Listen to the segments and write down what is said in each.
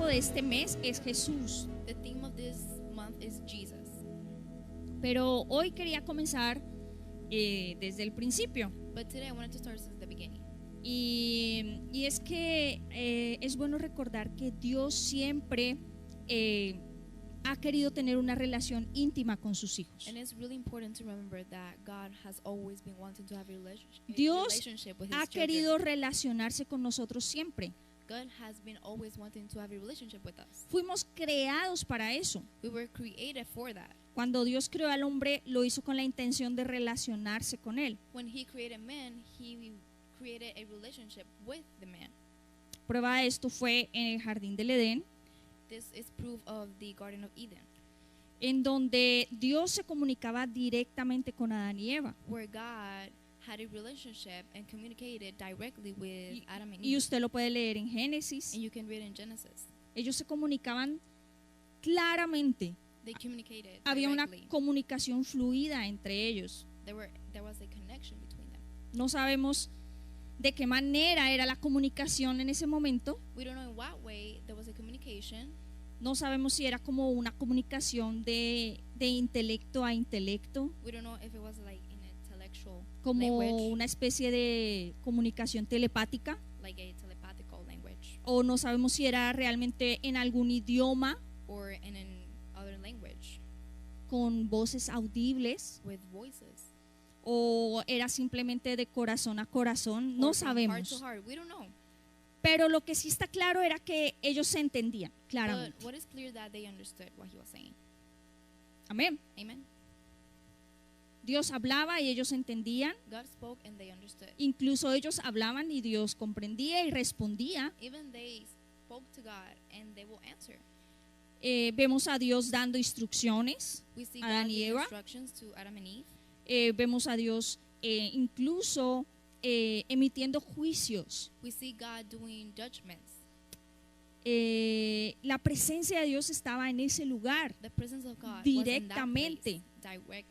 de este mes es Jesús. The theme of this month is Jesus. Pero hoy quería comenzar desde el principio. But today I wanted to start since the beginning. Y es que es bueno recordar que Dios siempre ha querido tener una relación íntima con sus hijos. And it's really important to remember that God has always been wanting to have a Dios relationship with his ha children. querido relacionarse con nosotros siempre. God has been always wanting to have a relationship with us. Fuimos creados para eso. We were created for that. Cuando Dios creó al hombre, lo hizo con la intención de relacionarse con él. When he created man, he created a relationship with the man. Prueba de esto fue en el jardín del Edén, This is proof of the Garden of Eden, en donde Dios se comunicaba directamente con Adán y Eva. where God had a relationship and communicated directly with Adam and Y Eve. usted lo puede leer en Génesis. And you can read in Genesis. Ellos se comunicaban claramente. They communicated Había una directly. comunicación fluida entre ellos. There was a connection between them. No sabemos de qué manera era la comunicación en ese momento. We don't know in what way there was a communication. No sabemos si era como una comunicación de intelecto a intelecto, We don't know if it was like in intellectual como language, una especie de comunicación telepática, like a telepathical language, o no sabemos si era realmente en algún idioma or in another language con voces audibles, with voices. o era simplemente de corazón a corazón. Or No from heart to sabemos. heart. We don't know. Pero lo que sí está claro era que ellos se entendían But claramente. what is clear that they understood what he was saying. Amén. Amen. Dios hablaba y ellos entendían. God spoke and they understood. Incluso ellos hablaban y Dios comprendía y respondía. Even they spoke to God and they will answer. Vemos a Dios dando instrucciones. We see Adán God y giving Eva. instructions to Adam and Eve. Vemos a Dios incluso emitiendo juicios. We see God doing judgments. La presencia de Dios estaba en ese lugar. The presence of God Directamente. was in that place,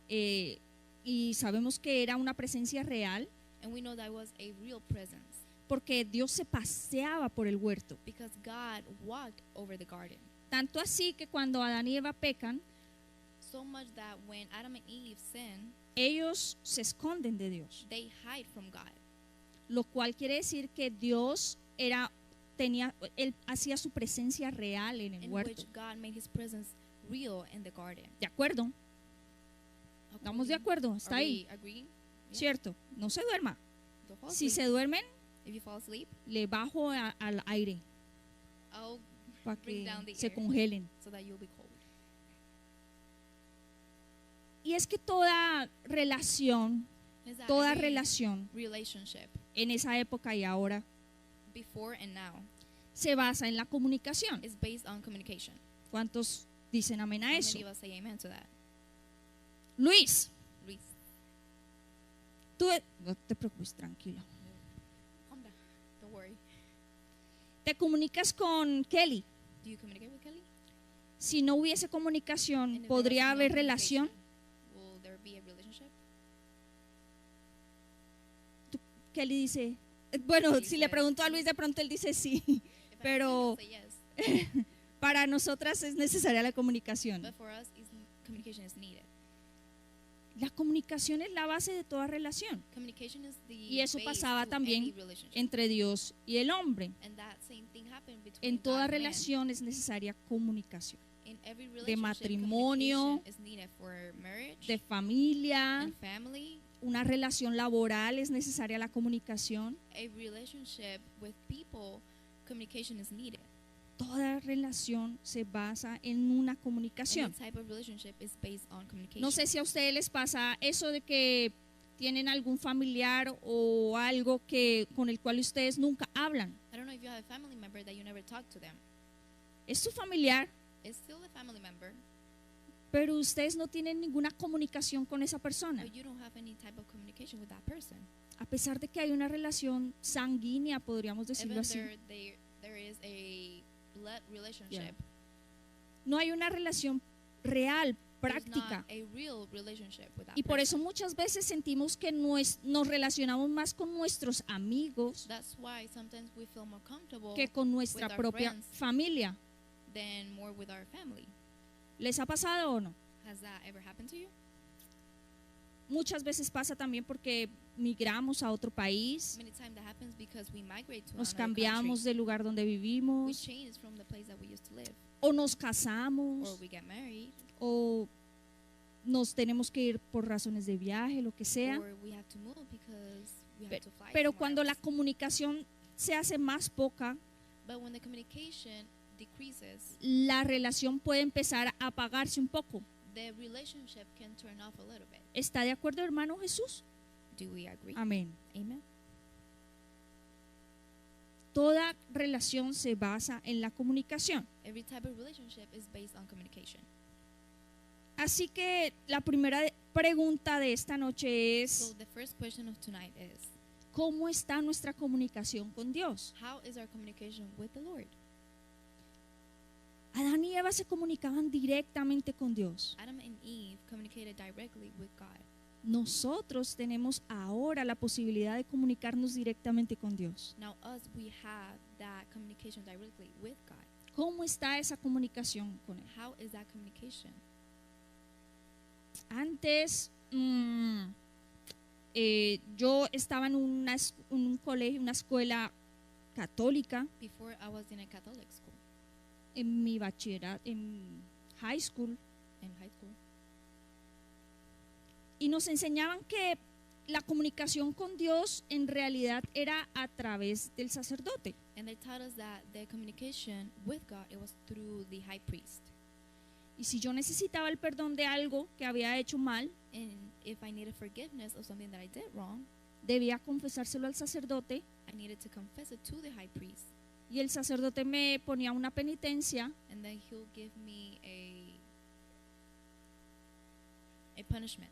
directly. Y sabemos que era una presencia real And we know that was a real presence porque Dios se paseaba por el huerto. because God walked over the garden. Tanto así que cuando Adán y Eva pecan, So much that when Adam and Eve sin, ellos se esconden de Dios. they hide from God. Lo cual quiere decir que Dios él hacía su presencia real en el In huerto. which God made his presence real in the garden. ¿De acuerdo? ¿Estamos de acuerdo? ¿Está Are ahí? we agreeing? Yeah. ¿Cierto? No se duerma. Don't fall Si asleep. se duermen, If you fall asleep, le bajo al aire I'll para bring que down the se air congelen. so that you'll be cold. Y es que toda relación Is that Toda every relación relationship en esa época y ahora before and now se basa en la comunicación. is based on communication. ¿Cuántos dicen amén a How eso? many of us say amen to that? Luis, Luis, no te preocupes, tranquilo. calm down. Don't worry. Te comunicas con Kelly. Do you communicate with Kelly? Si no hubiese And comunicación, if there ¿podría was no haber relación? communication, will there be a relationship? Kelly dice, bueno, Luis si le says pregunto a sí. Luis, de pronto él dice sí. If I Pero- ask him, he'll say yes. Para nosotras es necesaria la comunicación. But for us, communication is needed. La comunicación es la base de toda relación Communication is the Y eso base pasaba to también any relationship. entre Dios y el hombre. And that same thing happened between En toda God and man. relación es necesaria comunicación. In every de relationship, matrimonio, communication is needed for marriage De familia, and family. una relación laboral es necesaria la comunicación. A relationship with people, communication is needed. Toda relación se basa en una Any comunicación. type of relationship is based on communication. No sé si a ustedes les pasa eso de que tienen algún familiar o algo con el cual ustedes nunca hablan. I don't know if you have a family member that you never talk to them. Es su familiar, It's still a family member, pero ustedes no tienen ninguna comunicación con esa persona. but you don't have any type of communication with that person. A pesar de que hay una relación sanguínea, podríamos decirlo Even así. there is a blood relationship. No hay una relación real práctica. a real relationship with that Y por eso person. muchas veces sentimos que nos relacionamos más con nuestros amigos That's why sometimes we feel more comfortable que con nuestra with our propia friends familia. than more with our family. ¿Les ha pasado o no? Has that ever happened to you? Muchas veces pasa también porque migramos a otro país, Many times that happens because we migrate to nos another cambiamos country. del lugar donde We vivimos, change from the place that we used to live, o nos or casamos, we get married, o nos tenemos que ir por razones de viaje, lo que sea. or we have to move because we have to fly. Pero somewhere cuando la else. comunicación se hace más poca, But when the communication decreases, la relación puede empezar a apagarse un poco. the relationship can turn off a little bit. ¿Está de acuerdo, hermano Jesús? Do we agree? Amén. Amen. Toda relación se basa en la comunicación. Every type of relationship is based on communication. Así que la primera pregunta de esta noche So es, the first question of tonight is, ¿cómo está nuestra comunicación con Dios? how is our communication with the Lord? Adán y Eva se comunicaban directamente con Dios. Adam and Eve communicated directly with God. Nosotros tenemos ahora la posibilidad de comunicarnos directamente con Dios. Now us, we have that communication directly with God. ¿Cómo está esa comunicación con Él? How is that communication? Antes, yo estaba en un colegio, una escuela católica, Before I was in a Catholic school, en mi bachillerato, en high school, in high school, y nos enseñaban que la comunicación con Dios en realidad era a través del sacerdote. and they taught us that the communication with God, it was through the high priest. Y si yo necesitaba el perdón de algo que había hecho mal, And if I needed forgiveness of something that I did wrong, debía confesárselo al sacerdote, I needed to confess it to the high priest, y el sacerdote me ponía una penitencia and then he'll give me a punishment,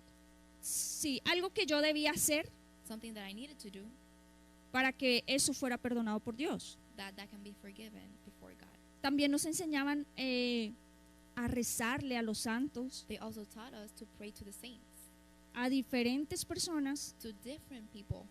sí, algo que yo debía hacer something that I needed to do, para que eso fuera perdonado por Dios. that can be forgiven before God. También nos enseñaban a rezarle a los santos, They also taught us to pray to the saints, a diferentes personas to different people,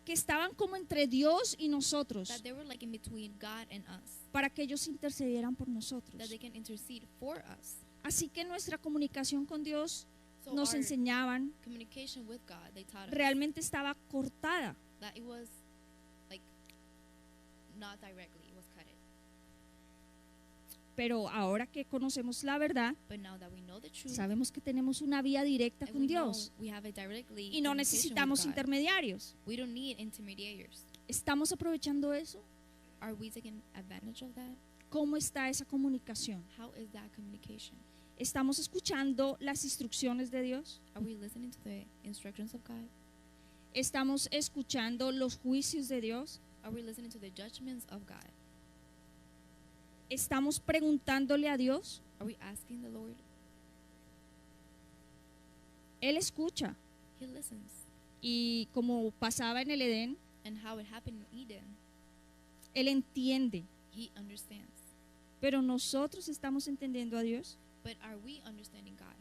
que estaban como entre Dios y nosotros, that they were like in between God and us, para que ellos intercedieran por nosotros. that they can intercede for us. Así que nuestra comunicación con Dios, So nos our enseñaban, communication with God, they taught us realmente estaba cortada. that it was like not directly, it was cut it. Pero ahora que conocemos la verdad, But now that we know the truth, sabemos que tenemos una vía directa and con we know Dios we have a directly y no communication necesitamos with God. intermediarios. We don't need intermediaries. ¿Estamos aprovechando eso? Are we taking advantage of that? ¿Cómo está esa comunicación? How is that communication? ¿Estamos escuchando las instrucciones de Dios? Are we listening to the instructions of God? ¿Estamos escuchando los juicios de Dios? Are we listening to the judgments of God? ¿Estamos preguntándole a Dios? Are we asking the Lord? Él escucha. He listens. Y como pasaba en el Edén, And how it happened in Eden, Él entiende. He understands. Pero nosotros estamos entendiendo a Dios. But are we understanding God?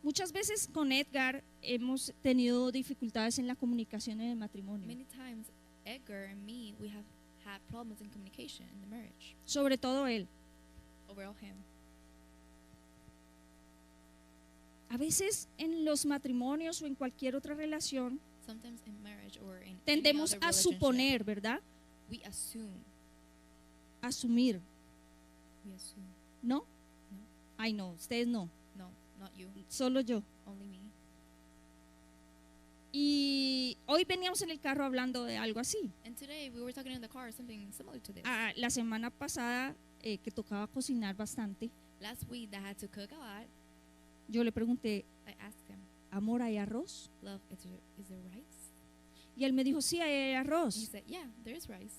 Muchas veces con Edgar hemos tenido dificultades en la comunicación en el matrimonio. Many times, Edgar and me, we have had problems in communication in the marriage. Sobre todo él. Overall, him. A veces en los matrimonios o en cualquier otra relación Sometimes in marriage or in any tendemos other a relationship, suponer, ¿verdad? we assume. Asumir. We assume. ¿No? Ay, no, ustedes no. No, not you. Solo yo. Only me. Y hoy veníamos en el carro hablando de algo así. And today we were talking in the car something similar to this. La semana pasada que tocaba cocinar bastante, Last week that I had to cook a lot, yo le pregunté, I asked him, ¿amor, hay arroz? love, is there rice? Y él me dijo, sí, hay And he arroz. said, yeah, there is rice.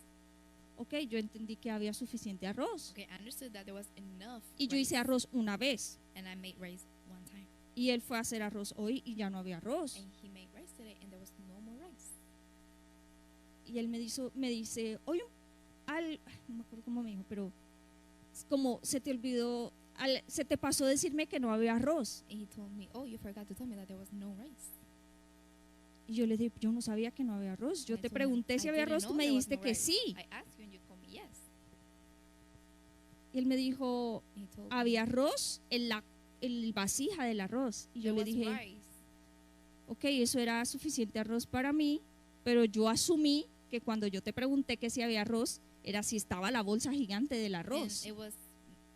Ok, yo entendí que había suficiente arroz. Okay, I understood that there was enough Y yo hice rice, arroz una vez. and I made rice one time. Y él fue a hacer arroz hoy y ya no había arroz. And he made rice today, and there was no more rice. Y él me dice, oye, no me acuerdo cómo me dijo, pero es como se te olvidó se te pasó decirme que no había arroz. And he told me, oh, you forgot to tell me that there was no rice. Y yo le dije, yo no sabía que no había arroz. Yo And I te told him, pregunté si "I había didn't arroz, tú know me there was dijiste no que rice. sí. I asked you and you told me yes." Y él me dijo, And he told había arroz en la vasija del arroz. Y me, yo "There le was dije, rice." ok, eso era suficiente arroz para mí, pero yo asumí que cuando yo te pregunté que si había arroz, era si estaba la bolsa gigante del And arroz. it was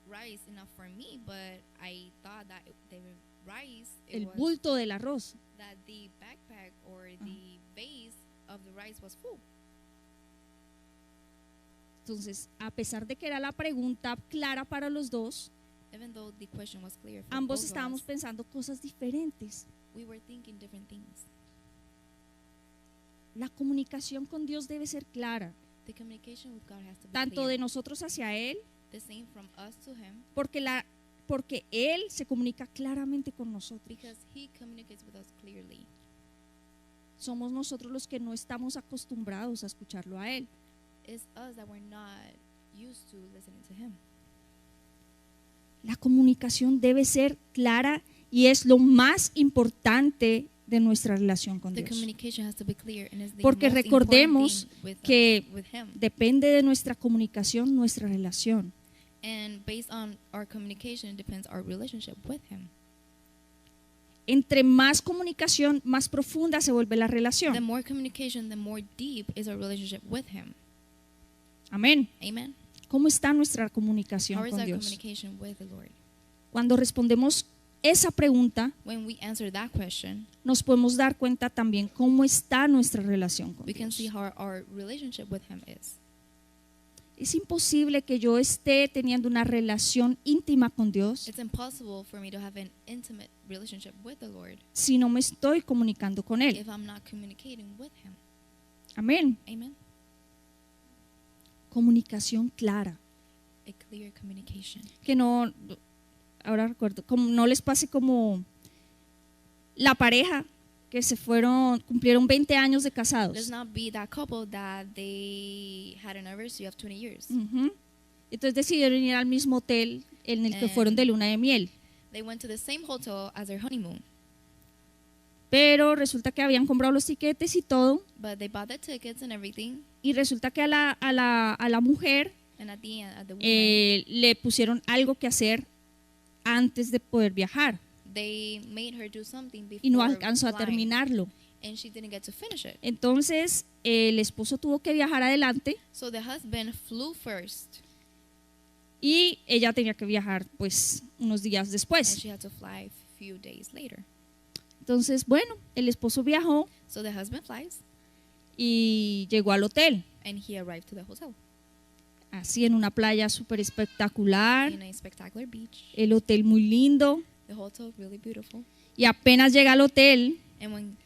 rice enough for me, but I thought that the rice, it El was bulto del arroz. that the backpack or the base of the rice was full. Entonces, a pesar de que era la pregunta clara para los dos, Even though the question was clear for ambos both of estábamos us, pensando cosas diferentes. we were thinking different things. La comunicación con Dios debe ser clara, The communication with God has to be tanto clear. de nosotros hacia Él, The same from us to Him, porque Él se comunica claramente con nosotros. because He communicates with us clearly. Somos nosotros los que no estamos acostumbrados a escucharlo a Él. It's us that we're not used to listening to Him. La comunicación debe ser clara y es lo más importante de nuestra relación con The Dios. communication has to be clear, and it's the Porque most recordemos important thing que with Him. depende de nuestra comunicación, nuestra relación. And based on our communication depends our relationship with Him. Entre más comunicación, más profunda se vuelve la The relación. more communication, the more deep is our relationship with Him. Amén. Amen. ¿Cómo está nuestra comunicación How is con our Dios? communication with the Lord? Cuando respondemos esa pregunta, When we answer that question, nos podemos dar cuenta también cómo está nuestra relación con we can see Dios. how our relationship with Him is. Es imposible que yo esté teniendo una relación íntima con Dios It's impossible for me to have an intimate relationship with the Lord si no me estoy comunicando con Él. if I'm not communicating with Him. Amén. Amen. Comunicación clara. A clear communication. Que no, ahora recuerdo, como no les pase como la pareja que se fueron, cumplieron 20 años de Let's casados. not be that couple that they had an anniversary of 20 years. Ujú. Entonces decidieron ir al mismo hotel en el que fueron de luna de miel. They went to the same hotel as their honeymoon, Pero resulta que habían comprado los tiquetes y todo. but they bought the tickets and everything. Y resulta que a la mujer And at the end, at the woman, le pusieron algo que hacer antes de poder viajar. they made her do something before Y no alcanzó a flying, terminarlo. and she didn't get to finish it. Entonces el esposo tuvo que viajar adelante So the husband flew first, y ella tenía que viajar pues unos días and después. she had to fly a few days later. Entonces, bueno, el esposo viajó So the husband flies, y llegó al hotel, and he arrived to the hotel así en una playa súper espectacular, in a spectacular beach. el hotel muy lindo, The hotel really beautiful. y apenas llega al hotel, And when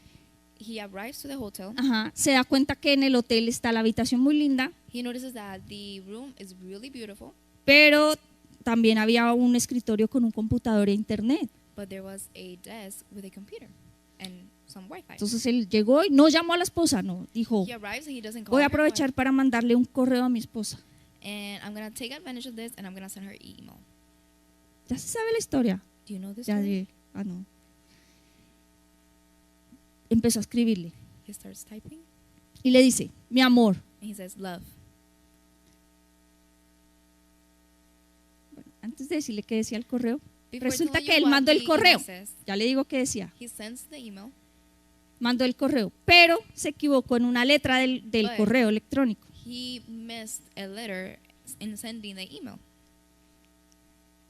he arrives to the hotel, se da cuenta que en el hotel está la habitación muy linda, he notices that the room is really beautiful, pero también había un escritorio con un computador e internet. but there was a desk with a computer and some Wi-Fi. Entonces él llegó y no llamó a la esposa, no, dijo, He arrives and he doesn't call voy a her, aprovechar para mandarle un correo a mi esposa. and I'm going to take advantage of this and I'm going to send her an email. Ya se sabe la historia. Do you know this Ya story? no. Empezó a escribirle He starts typing y le dice, mi amor. and he says, love. Bueno, antes de decirle qué decía el correo, Before resulta telling que you él what mandó the el correo. email says, Ya le digo qué decía. he sends the email, Mandó el correo, pero se equivocó en una letra del Bueno. correo electrónico. he missed a letter in sending the email.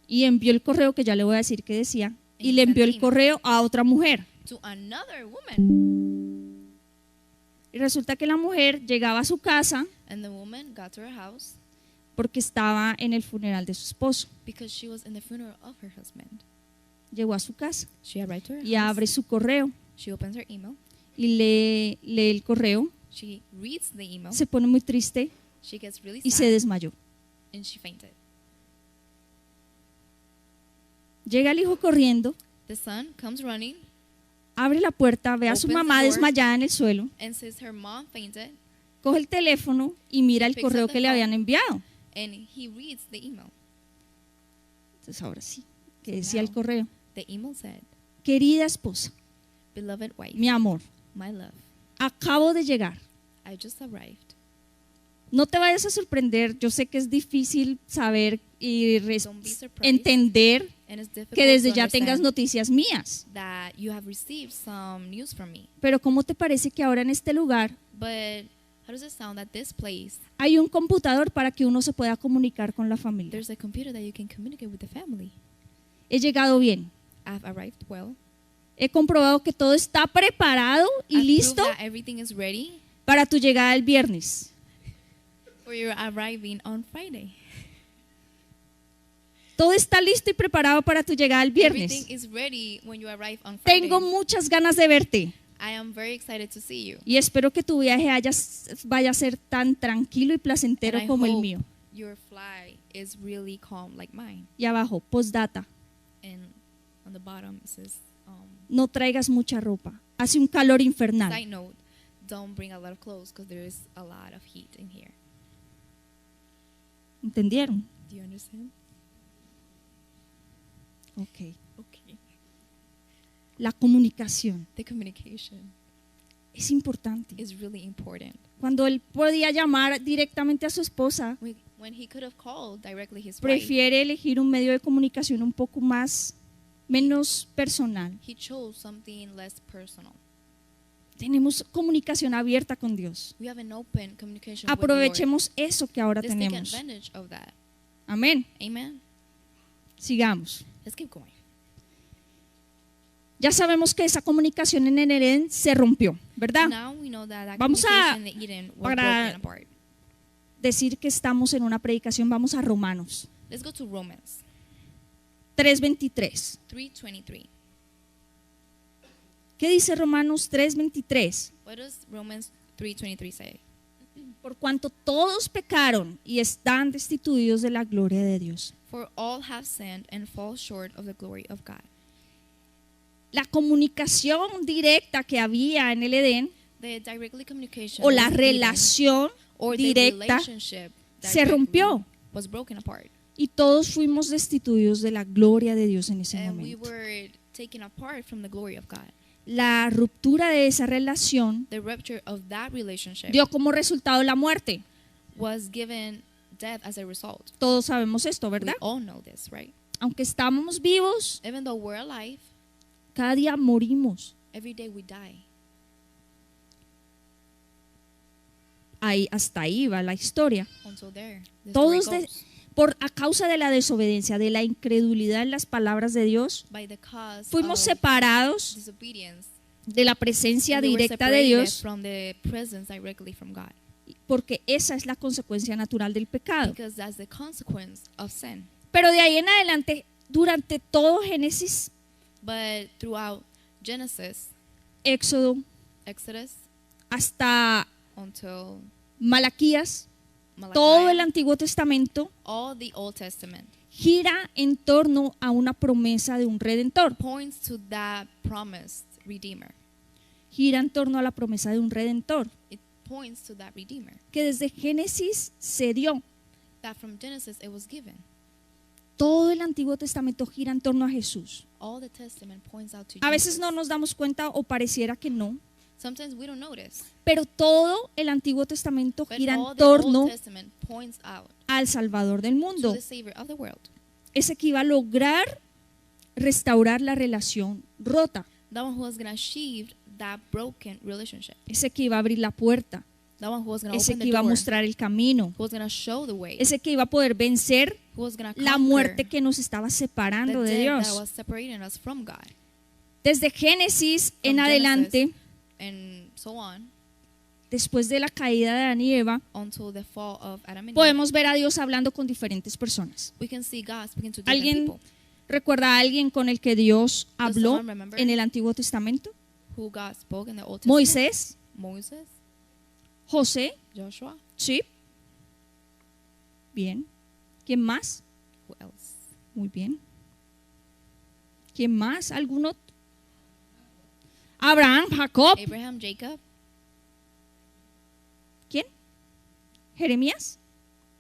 Y envió el correo que ya le voy a decir qué decía. Y And le he envió sent el the correo a otra mujer. To another woman. Y resulta que la mujer llegaba a su casa And the woman got to her house porque estaba en el funeral de su esposo. because she was in the funeral of her husband. Llegó a su casa She arrived to her y house. abre su correo She opens her email. y lee el correo. She reads the email. Se pone muy triste She gets really y se sad desmayó. and she fainted. Llega el hijo corriendo, The son comes running abre la puerta, ve a su Opens the mamá door. desmayada en el suelo, and says her mom fainted, coge el teléfono y mira el Picks correo up the que le phone. habían enviado. and he reads the email. Entonces ahora sí, que So decía el now- correo. The email said, Querida esposa, "Beloved wife, mi amor, my love, acabo de llegar. I just arrived. No te vayas a sorprender, yo sé que es difícil saber y Don't be surprised. entender And it's difficult que desde to ya tengas understand noticias mías. that you have received some news from me. Pero ¿cómo te parece que ahora en este lugar But how does it sound that this place, hay un computador para que uno se pueda comunicar con la familia? there's a computer that you can communicate with the family? He llegado bien. I've arrived well. He comprobado que todo está preparado y I've listo proved that everything is ready para tu llegada el viernes. for your arriving on Friday. Todo está listo y preparado para tu llegada el viernes. Everything is ready when you arrive on Friday. Tengo muchas ganas de verte I am very excited to see you. y espero que tu viaje vaya a ser tan tranquilo y placentero And I como el hope mío. your fly is really calm like mine. Y abajo, postdata, And on the bottom it says, no traigas mucha ropa. Hace un calor infernal. side note, don't bring a lot of clothes because there is a lot of heat in here. ¿Entendieron? Do you understand? Ok. Okay. La comunicación The communication es importante. is really important. Cuando él podía llamar directamente a su esposa, When he could have called directly his wife, prefiere elegir un medio de comunicación un poco menos personal. he chose something less personal. Tenemos comunicación abierta con Dios. We have an open communication with the Lord. Aprovechemos eso que ahora Let's take tenemos. advantage of that. Amén. Amen. Sigamos. Let's keep going. Ya sabemos que esa comunicación en el Edén se rompió, ¿verdad? Now we know that Vamos a- communication in the Eden was para- broken apart. Decir que estamos en una predicación, vamos a Romanos Let's go to Romans 3:23. 3:23. ¿Qué dice Romanos 3:23? What does Romans 3:23 say? Por cuanto todos pecaron y están destituidos de la gloria de Dios. For all have sinned and fall short of the glory of God. La comunicación directa que había en el Edén The directly communication o la with Eden, relación or the directa relationship se directly rompió was broken apart. y todos fuimos destituidos de la gloria de Dios en ese And we momento. were taken apart from the glory of God. La ruptura de esa relación The rupture of that relationship dio como resultado la muerte. was given death as a result. Todos sabemos esto, ¿verdad? We all know this, right? Aunque estamos vivos, Even though we're alive, cada día morimos. every day we die. Hasta ahí va la historia. Until there, the Todos story de- goes. A causa de la desobediencia, de la incredulidad en las palabras de Dios, By the cause fuimos of separados disobedience, de la presencia and they were directa de separated Dios, from the presence directly from God, porque esa es la consecuencia natural del pecado. because that's the consequence of sin. Pero de ahí en adelante, durante todo Génesis, But throughout Genesis, Éxodo, Exodus, hasta until Malaquías, Malachi, todo el Antiguo Testamento all the Old Testament gira en torno a una promesa de un redentor. points to that promised Redeemer. Gira en torno a la promesa de un redentor, It points to that Redeemer que desde Génesis se dio. that from Genesis it was given. Todo el Antiguo Testamento gira en torno a Jesús. All the Testament points out to A veces Jesus. no nos damos cuenta o pareciera que no, Sometimes we don't notice, pero todo el Antiguo Testamento but gira en all the Old torno Testament points out al Salvador del to mundo. the Savior of the world. Ese que iba a lograr restaurar la relación rota. That one who was going to achieve that broken relationship. Ese que iba a abrir la puerta. That one who was going to Ese open que the iba a door. mostrar el camino. Who was going to show the way. Ese que iba a poder vencer Who was going to la conquer muerte que nos estaba the separando de death that Dios. was separating us from God. Desde Génesis en From adelante, And so on después de la caída de Adán y Eva, until the fall of Adam and Eve. podemos ver a Dios hablando con diferentes personas. We can see God speaking to different ¿Alguien people. recuerda a alguien con el que Dios habló someone remember? en el Antiguo Testamento? Who God spoke in the Old Testament. Moisés, Moses, José, Joshua. sí. Bien. ¿Quién más? Who else? Muy bien. ¿Quién más? ¿Algún otro? Abraham, Jacob. Abraham, Jacob, ¿Quién? ¿Jeremías?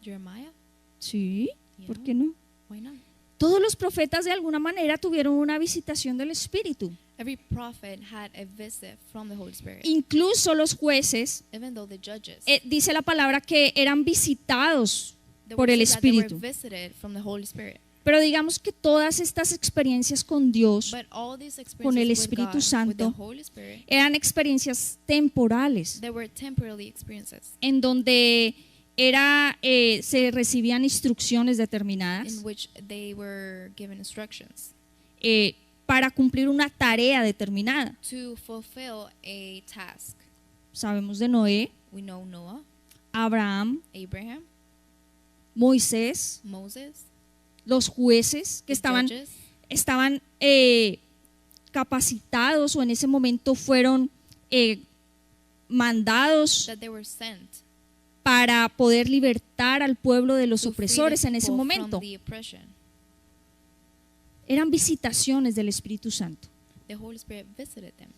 Jeremiah. Sí. Yeah. ¿Por qué no? Why not? Todos los profetas de alguna manera tuvieron una visitación del Espíritu. Every prophet had a visit from the Holy Spirit. Incluso los jueces, Even though the judges, dice la palabra que eran visitados the por word el says that they were Espíritu. visited from the Holy Spirit. Pero digamos que todas estas experiencias con Dios But all these con el experiences with Espíritu God, with the Santo, Holy Spirit, eran experiencias temporales, they were temporary experiences en donde se recibían instrucciones in determinadas which they were given instructions para cumplir una tarea determinada. to fulfill a task. Sabemos de Noé, We know Noah, Abraham, Abraham, Moisés, Moses, los jueces que the judges, estaban capacitados o en ese momento fueron mandados that they were sent para poder libertar al pueblo de los to free the opresores en ese people momento. from the oppression. Eran visitaciones del Espíritu Santo, The Holy Spirit visited them,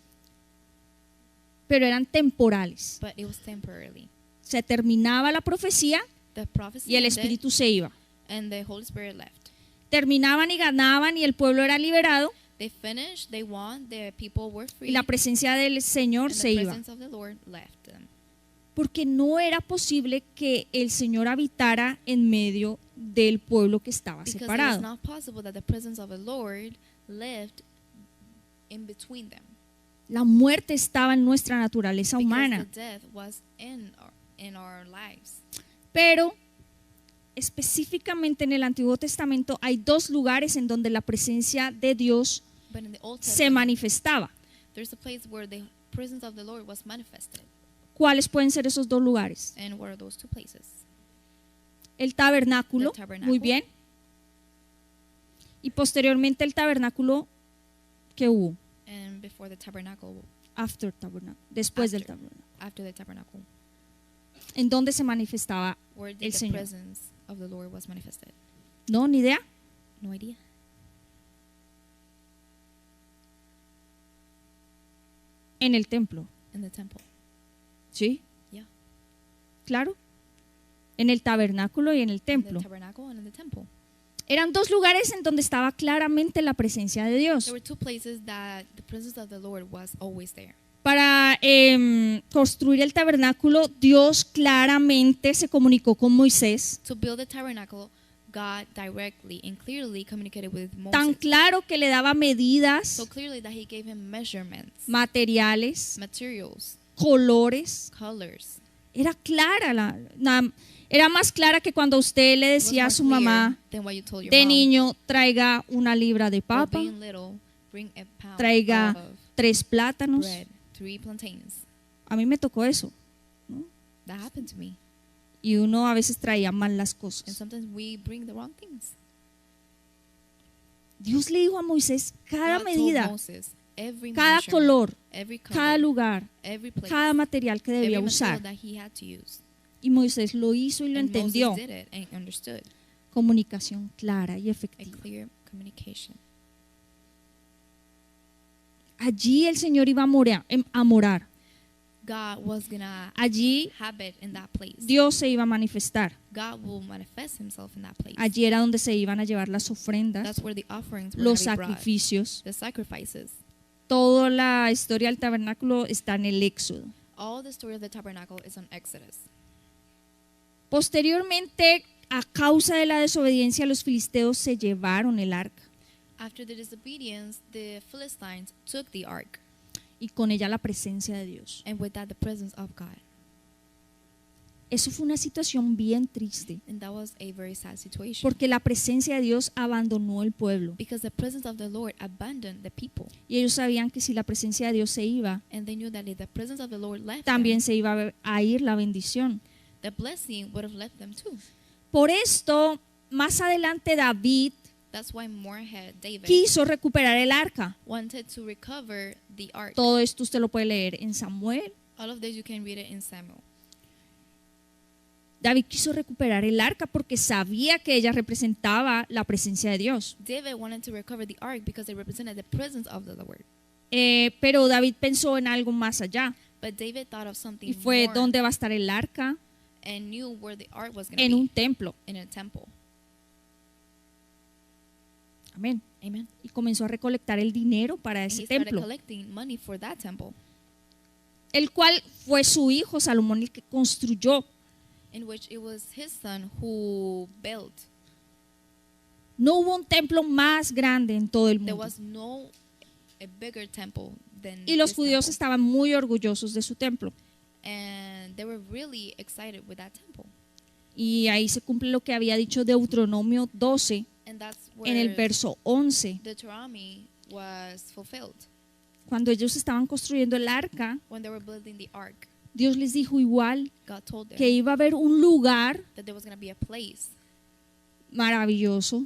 pero eran temporales. but it was temporarily. Se terminaba la profecía The prophecy y el ended, Espíritu se iba. and the Holy Spirit left. Terminaban y ganaban y el pueblo era liberado They finished, they won, the people were free, y la presencia del Señor and se the iba. presence of the Lord left them. Porque no era posible que el Señor habitara en medio del pueblo que estaba Because it was separado. not possible that the presence of the Lord lived in between them. La muerte estaba en nuestra naturaleza Because humana, the death was in our lives. pero específicamente en el Antiguo Testamento hay dos lugares en donde la presencia de Dios But in the Old se Testament, manifestaba. there's a place where the presence of the Lord was manifested. ¿Cuáles pueden ser esos dos lugares? And what are those two places? El tabernáculo, The tabernacle. muy bien. Y posteriormente el tabernáculo que hubo, And before the tabernacle, after tabernáculo, después del After. tabernáculo, after the tabernacle, en donde se manifestaba. where did El the Señor. presence of the Lord was manifested? No, ni idea. No idea. En el templo, In the temple. ¿sí? Yeah. Claro. En el tabernáculo y en el In templo. the tabernacle and in the temple. Eran dos lugares en donde estaba claramente la presencia de Dios. There were two places that the presence of the Lord was always there. Para construir el tabernáculo, Dios claramente se comunicó con Moisés, To build the tabernacle, God directly and clearly communicated with tan Moses. claro que le daba medidas, So clearly that he gave him measurements, materiales, materials, colores. colors. Era clara, era más clara que cuando usted le It was decía a more su clear mamá than what you told your de mom. niño, traiga una libra de Or papa, being little, bring a pound traiga of 3 plátanos. bread, 3 plantains. A mí me tocó eso. That happened to me. Y uno a veces traía mal las And cosas. sometimes we bring the wrong things. Dios le dijo a Moisés cada God told medida, Moses, every cada measurement, color, every color, cada lugar, every place, cada material que debía every usar. material that he had to use. Y Moisés lo hizo y lo And entendió. Moses did it and understood. Comunicación clara y A efectiva. clear communication. Allí el Señor iba a morar. God was gonna Allí habit in that place. Dios se iba a manifestar. God will manifest himself in that place. Allí era donde se iban a llevar las ofrendas, That's where the offerings were los gonna be brought. sacrificios. The sacrifices. Toda la historia del tabernáculo está en el Éxodo. All the story of the tabernacle is on Exodus. Posteriormente, a causa de la desobediencia, los filisteos se llevaron el arca After the disobedience, the Philistines took the ark, y con ella la presencia de Dios. and with that the presence of God. Eso fue una situación bien triste, And that was a very sad situation. porque la presencia de Dios abandonó el pueblo. Because the presence of the Lord abandoned the people. Y ellos sabían que si la presencia de Dios se iba, And they knew that if the presence of the Lord left también them, se iba a ir la bendición. the blessing would have left them too. Por esto, más adelante David That's why Morehead, David, quiso recuperar el arca. wanted to recover the ark. Todo esto usted lo puede leer en Samuel. All of this you can read it in Samuel. David quiso recuperar el arca porque sabía que ella representaba la presencia de Dios. David wanted to recover the ark because it represented the presence of the Lord. Pero David pensó en algo más allá. But David thought of something Y fue, more ¿dónde va a estar el arca? and knew where the ark was going to En be, un templo. in a temple. Amén. Amen. Y comenzó a recolectar el dinero para And ese he started templo, collecting money for that temple, el cual fue su hijo Salomón el que construyó. in which it was his son who built. No hubo un templo más grande en todo el There mundo. was no a bigger temple than Y los this judíos temple. estaban muy orgullosos de su templo. And they were really excited with that temple. Y ahí se cumple lo que había dicho Deuteronomio 12 And that's en el where verso 11. Deuteronomy was fulfilled. Cuando ellos estaban construyendo el arca, When they were building the ark, Dios les dijo igual God told them que iba a haber un lugar that there was going to be a place maravilloso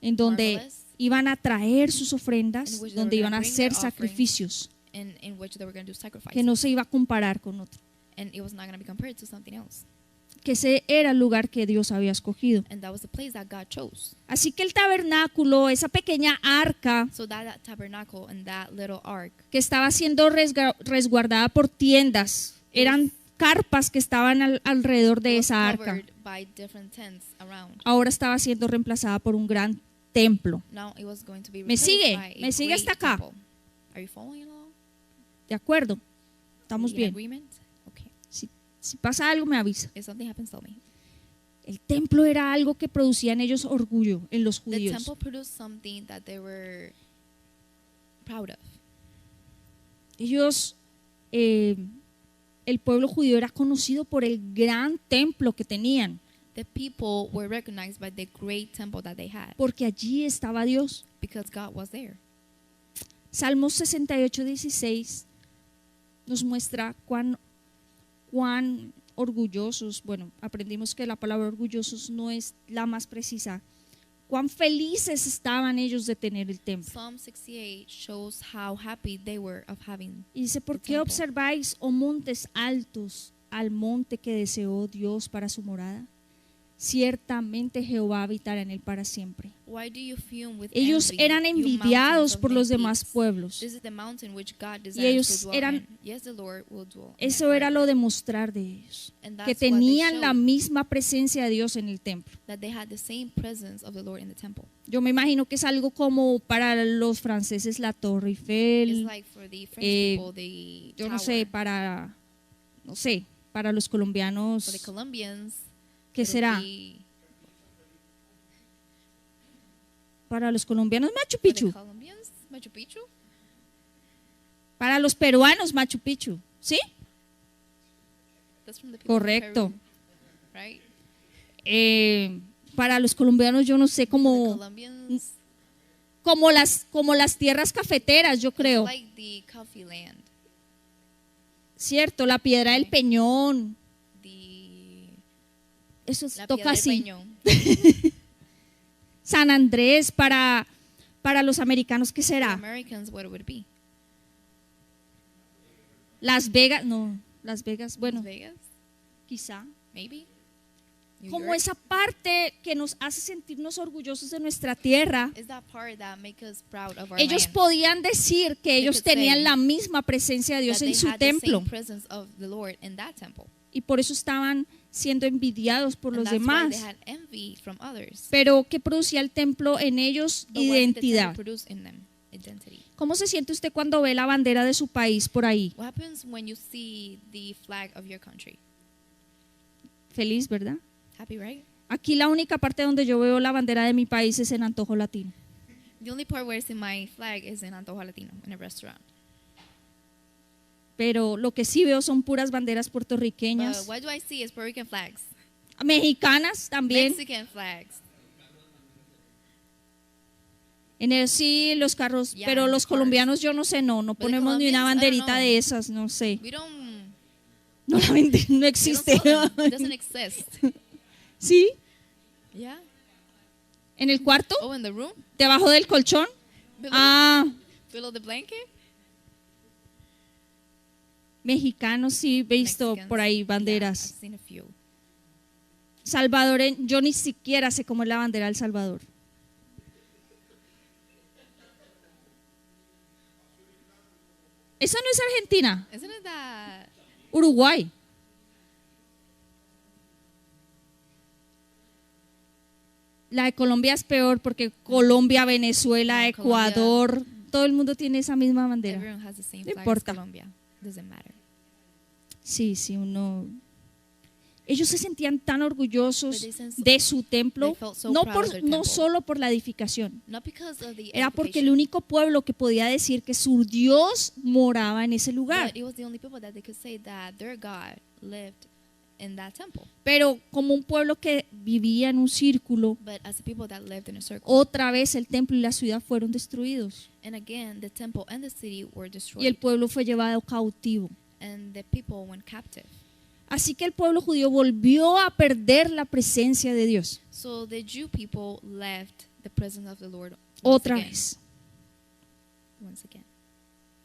en donde marvelous, iban a traer sus in ofrendas, which they were donde gonna iban a bring hacer their offerings, sacrificios, in which they were going to do sacrifices. que no se iba a comparar con otro. And it was not going to be compared to something else. Que ese era el lugar que Dios había escogido. And that was the place that God chose. Así que el tabernáculo, esa pequeña arca So that tabernacle and that little ark que estaba siendo resguardada por tiendas, eran carpas que estaban alrededor de was esa arca. covered by different tents around. Ahora estaba siendo reemplazada por un gran templo. Now it was going to be ¿Me replaced sigue? by a ¿Me sigue great hasta acá? temple. Are you following along? ¿De acuerdo? Estamos In bien. agreement? Okay. Si pasa algo, me avisa. If something happens, tell me. El templo era algo que producía en ellos orgullo, en los The judíos. temple produced something that they were proud of. Ellos, el pueblo judío era conocido por el gran templo que tenían, The people were recognized by the great temple that they had porque allí estaba Dios. because God was there. Salmos 68:16 nos muestra cuán orgullosos, bueno, aprendimos que la palabra orgullosos no es la más precisa, cuán felices estaban ellos de tener el templo. Psalm 68 shows how happy they were of having. Y dice, ¿por El qué templo. observáis, oh montes altos, al monte que deseó Dios para su morada? Ciertamente Jehová habitará en él para siempre. Why do you fume with Ellos envy, eran you envidiados mountains of por los many demás peaks? pueblos. This is the mountain which God ellos desires to dwell eran- in. Yes, the Lord will dwell in it Eso era forever. lo de mostrar de ellos, And que that's what they tenían la showed, misma presencia de Dios en el templo. that they had the same presence of the Lord in the temple. Yo me imagino que es algo como para los franceses la Torre It's Eiffel, like for the French eh, people, the yo no tower. sé, para los For the colombianos, Colombians, ¿qué it'll será? be- Para los colombianos Machu for the Picchu, Colombians, Machu Picchu. para los peruanos Machu Picchu, ¿sí? That's from the people of Correcto. Peru, right? Para los colombianos yo no sé, The como Colombians, las tierras cafeteras, yo creo, like the coffee land, cierto, la Piedra del Sí. Peñón, the eso la toca Piedra del así. Peñón. San Andrés, para los americanos, ¿qué For será? Americans, what it would be? Las Vegas, no, Las Vegas, bueno, Las Vegas, quizá. maybe. New Como York. esa parte que nos hace sentirnos orgullosos de nuestra tierra. Is that part that makes us proud of our Ellos land? podían decir que ellos could say tenían la misma presencia de Dios That en they su had the templo same presence of the Lord in that temple. y por eso estaban siendo envidiados por And los that's why demás. they had envy from others. Pero ¿qué producía el templo en ellos? But what did the temple Identidad. produce in them? Identity. ¿Cómo se siente usted cuando ve la bandera de su país por ahí? What happens when you see the flag of your country? Feliz, ¿verdad? Happy, right? Aquí la única parte donde yo veo la bandera de mi país es en Antojo Latino. The only part where I see my flag is in Antojo Latino, in a restaurant. Pero lo que sí veo son puras banderas But puertorriqueñas, what do I see is Puerto Rican flags, mexicanas también. Mexican flags. En el sí los carros, Yeah, pero the los cars. colombianos yo no sé, no But the ponemos ni una Colombians, I don't banderita know. de esas, no sé. We don't. No la venden, no We don't existe. sell them. It doesn't exist. ¿Sí? Yeah. ¿En el cuarto? Oh, in the room, ¿Debajo del colchón? below, Ah, below the blanket. mexicanos sí, he visto Mexicans. por ahí Yeah, banderas. I've seen a few. Salvadoreño, yo ni siquiera sé cómo es la bandera del Salvador. Esa no es Argentina, Isn't it that? La de Colombia es peor porque Colombia, Venezuela, No, Colombia. Ecuador, todo el mundo tiene esa misma bandera. Everyone has the same No flag as importa. Colombia. Doesn't matter. Sí, sí, uno. Ellos se sentían tan orgullosos But they sense- de su templo, they felt so no, proud of their no temple. solo por la edificación, Not because of the era porque el edification, único pueblo que podía decir que su Dios moraba en ese lugar. but it was the only people that they could say that their God lived in that temple. Pero como un pueblo que vivía en un círculo, But as the people that lived in a circle, otra vez el templo y la ciudad fueron destruidos and again the temple and the city were destroyed, y el pueblo fue llevado cautivo. and the people went captive. Así que el pueblo judío volvió a perder la presencia de Dios So the Jew people left the presence of the Lord otra again, vez. once again.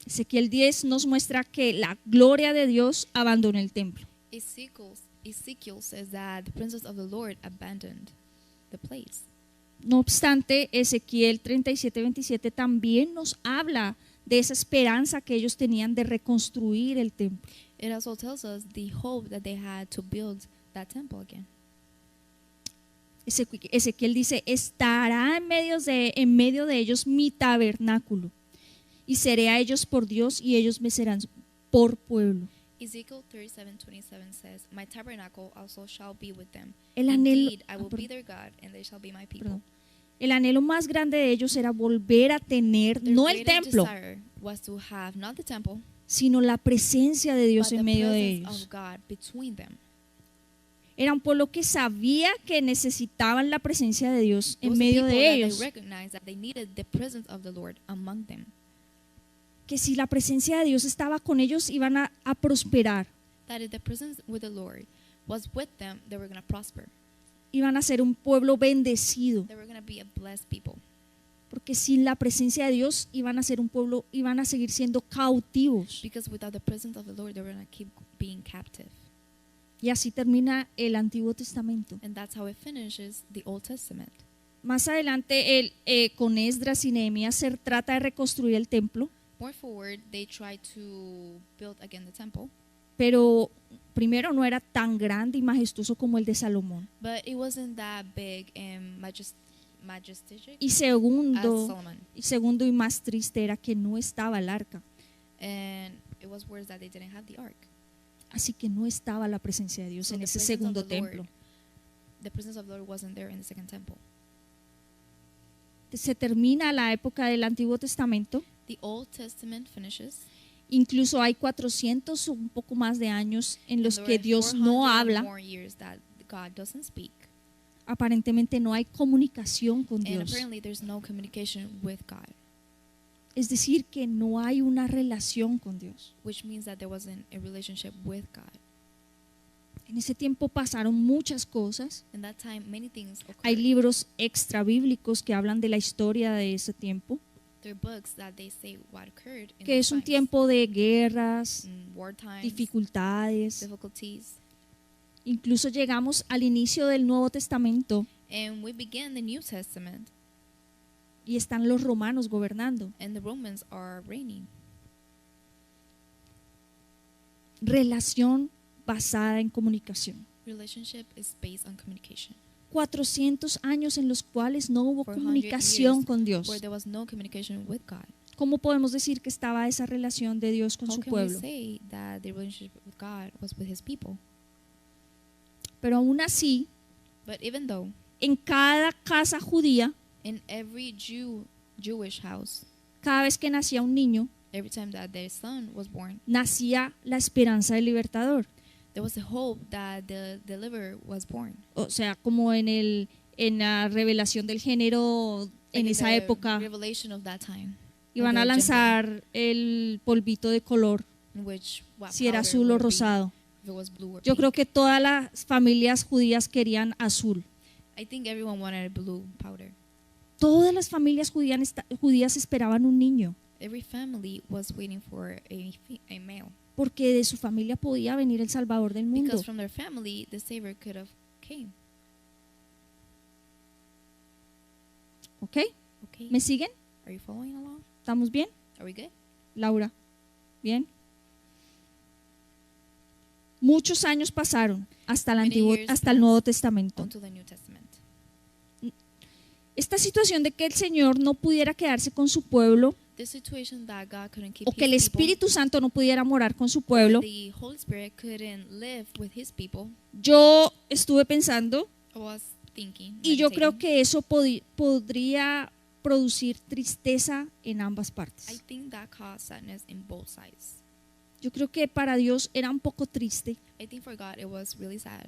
Ezequiel 10 nos muestra que la gloria de Dios abandonó el templo. Ezekiel says that the presence of the Lord abandoned the place. No obstante, Ezequiel 37:27 también nos habla de esa esperanza que ellos tenían de reconstruir el templo. It also tells us the hope that they had to build that temple again. Ezequiel dice, estará en medio de ellos mi tabernáculo, y seré a ellos por Dios, y ellos me serán por pueblo. Ezekiel 37:27 says, "My tabernacle also shall be with them. El anhelo, Indeed, I will be their God, and they shall be my people." perdón. El anhelo más grande de ellos era volver a tener Their no el greatest templo, desire was to have not the temple, sino la presencia de but Dios the en medio de presence ellos. of God between them. Era un pueblo que sabía que necesitaban la presencia de Dios It en was the medio people de that ellos. they recognized that they needed the presence of the Lord among them. Que si la presencia de Dios estaba con ellos, iban a prosperar, That if the presence with the Lord was with them, they were going to prosper. iban a ser un pueblo bendecido. They were going to be a blessed people. Porque sin la presencia de Dios iban a ser un pueblo, iban a seguir siendo cautivos. Because without the presence of the Lord, they were going to keep being captive. Y así termina el Antiguo Testamento. And that's how it finishes the Old Testament. Más adelante, con Esdras y Nehemías se trata de reconstruir el templo, More forward, they tried to build again the temple, pero primero no era tan grande y majestuoso como el de Salomón. but it wasn't that big and majestic Y as Solomon. segundo y más triste era que no estaba el arca. And it was worse that they didn't have the ark. Así que no estaba la presencia de Dios So en the ese presence of segundo the Lord- templo. The presence of the Lord wasn't there in the second temple. Se termina la época del Antiguo Testamento. The Old Testament finishes. Incluso hay 400 o un poco más de años en los and que there are Dios no 400 habla. more years that God doesn't speak. Aparentemente no hay comunicación con And Dios. apparently there's no communication with God, Es decir, que no hay una relación con Dios. which means that there wasn't a relationship with God. En ese tiempo pasaron muchas cosas. In that time, many things Hay occurred. libros extra bíblicos que hablan de la historia de ese tiempo, There are books that they say what occurred in que those es un times. tiempo de guerras, War times, dificultades. difficulties. Incluso llegamos al inicio del Nuevo Testamento And we begin the New Testament, y están los romanos gobernando. and the Romans are reigning. Relación basada en comunicación. Relationship is based on communication. 400 años en los cuales no hubo 400 comunicación years con Dios. Where there was no communication with God. ¿Cómo podemos decir que estaba esa relación de Dios con How su can we pueblo? say that the relationship with God was with His people? Pero aún así, But even though en cada casa judía, in every Jewish house, cada vez que nacía un niño, every time that their son was born, nacía la esperanza del libertador. there was a hope that the deliverer was born. O sea, como en la revelación del género en Like esa the época, revelation of that time, iban a the gender, lanzar el polvito de color, in which what si era powder azul o would be, rosado. if it was blue or Yo pink. creo que todas las familias judías querían azul. I think everyone wanted a blue powder. Todas las familias judías esperaban un niño, Every family was waiting for a male, porque de su familia podía venir el Salvador del mundo. because from their family the Savior could have came. ¿Ok? Okay, ¿Me siguen? are you following along? ¿Estamos bien? Are we good? Laura, ¿bien? Muchos años pasaron hasta Many years el passed Nuevo Testamento. Onto the New Testament. esta situación de que el Señor no pudiera quedarse con su pueblo The situation that God couldn't keep o que el his people, Espíritu Santo no pudiera morar con su or pueblo, the Holy Spirit couldn't live with his people, yo estuve pensando I was thinking, y yo creo meditating, que eso podría producir tristeza en ambas I partes. think that caused sadness in both sides. Yo creo que para Dios era un poco triste I think for God it was really sad,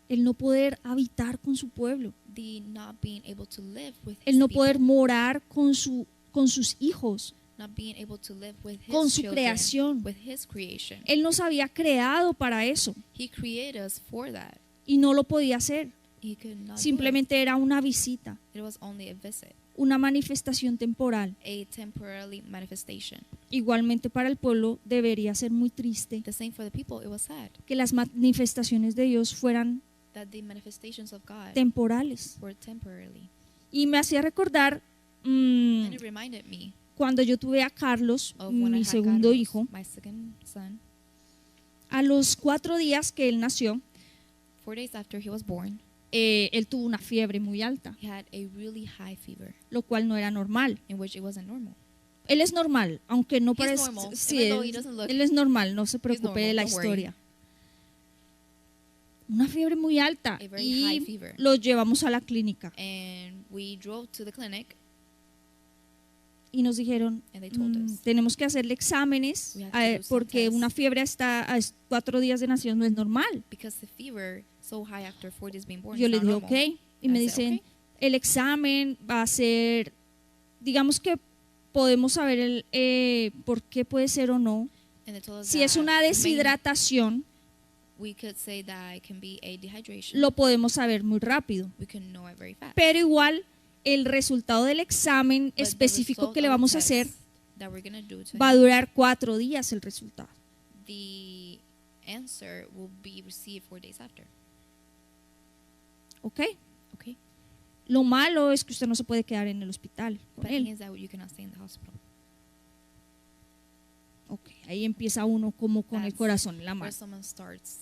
el no poder habitar con su pueblo, the not being able to live with his el no people, poder morar con sus hijos, not being able to live with his con su children, creación. with his creation. Él nos había creado para eso He created us for that. y no lo podía hacer. He could not do Simplemente era una visita, it. It was only a visit, una manifestación temporal. a temporary manifestation. Igualmente para el pueblo debería ser muy triste The same for the people, it was sad que las manifestaciones de Dios fueran that the manifestations of God temporales. were temporarily. Y me hacía recordar And it reminded me cuando yo tuve a Carlos, of when I mi had segundo Carlos, hijo, my second son. a los 4 días que él nació, 4 days after he was born, él tuvo una fiebre muy alta, he had a really high fever, lo cual no era normal. in which it wasn't normal. Él es normal, aunque no He's parece. normal, Sí, even though he doesn't look- él es normal, no se preocupe normal, de la don't worry. historia. Una fiebre muy alta A very high y fever. lo llevamos a la clínica And we drove to the clinic y nos dijeron, and they told us tenemos que hacerle exámenes We have to do some porque tests. una fiebre hasta a 4 días de nación no es normal. because the fever so high after 4 days being born Yo is le not dije, normal. ok, y me I said, dicen, "Okay." el examen va a ser, digamos que podemos saber por qué puede ser o no. And they told us Si es that una deshidratación, we could say that it can be a dehydration. lo podemos saber muy rápido. We can know it very fast. Pero igual, el resultado del examen But the específico result que le of the vamos a test hacer that we're gonna do to va a him, durar 4 días el resultado. the answer will be received 4 days after. ¿Ok? Okay. Lo malo es que usted no se puede quedar en el hospital con But the thing él. is that you cannot stay in the hospital. Ok, ahí empieza uno como con el That's corazón en la Where mano. someone starts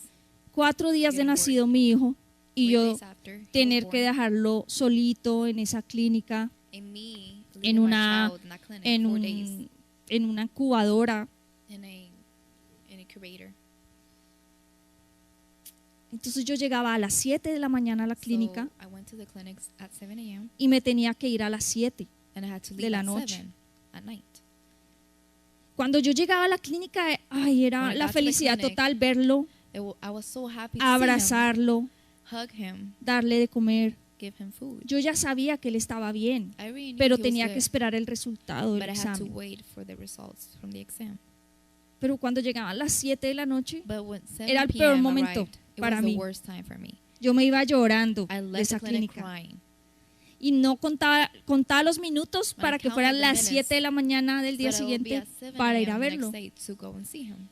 4 días de getting nacido mi hijo y 4 yo days after he was tener que born, dejarlo solito en esa clínica, and me en leaving my una- child in that clinic en, 4 days en una incubadora. in a incubator. Entonces yo llegaba a las 7 de la mañana a la clínica So I went to the clinics at 7 a.m. y me tenía que ir a las 7. and I had to de leave la at noche. 7 at night. Cuando yo llegaba a la clínica, ay, era When I la got to the felicidad clinic, total verlo, I was so happy to abrazarlo, see him, hug him, darle de comer. give him food. Yo ya sabía que él estaba bien, I really knew pero he was tenía good, que esperar el resultado del but I had to examen. wait for the results from the exam. Pero cuando llegaban las 7 de la noche, But when 7 Era el peor p.m. momento arrived, it para was mí. the worst time for me. yo me iba llorando I de left esa the clinic clínica crying. y no contaba los minutos When I para que counted fueran the las minutes, 7 de la mañana del día But I will be siguiente at 7 para ir a a.m. the verlo. next day to go and see him.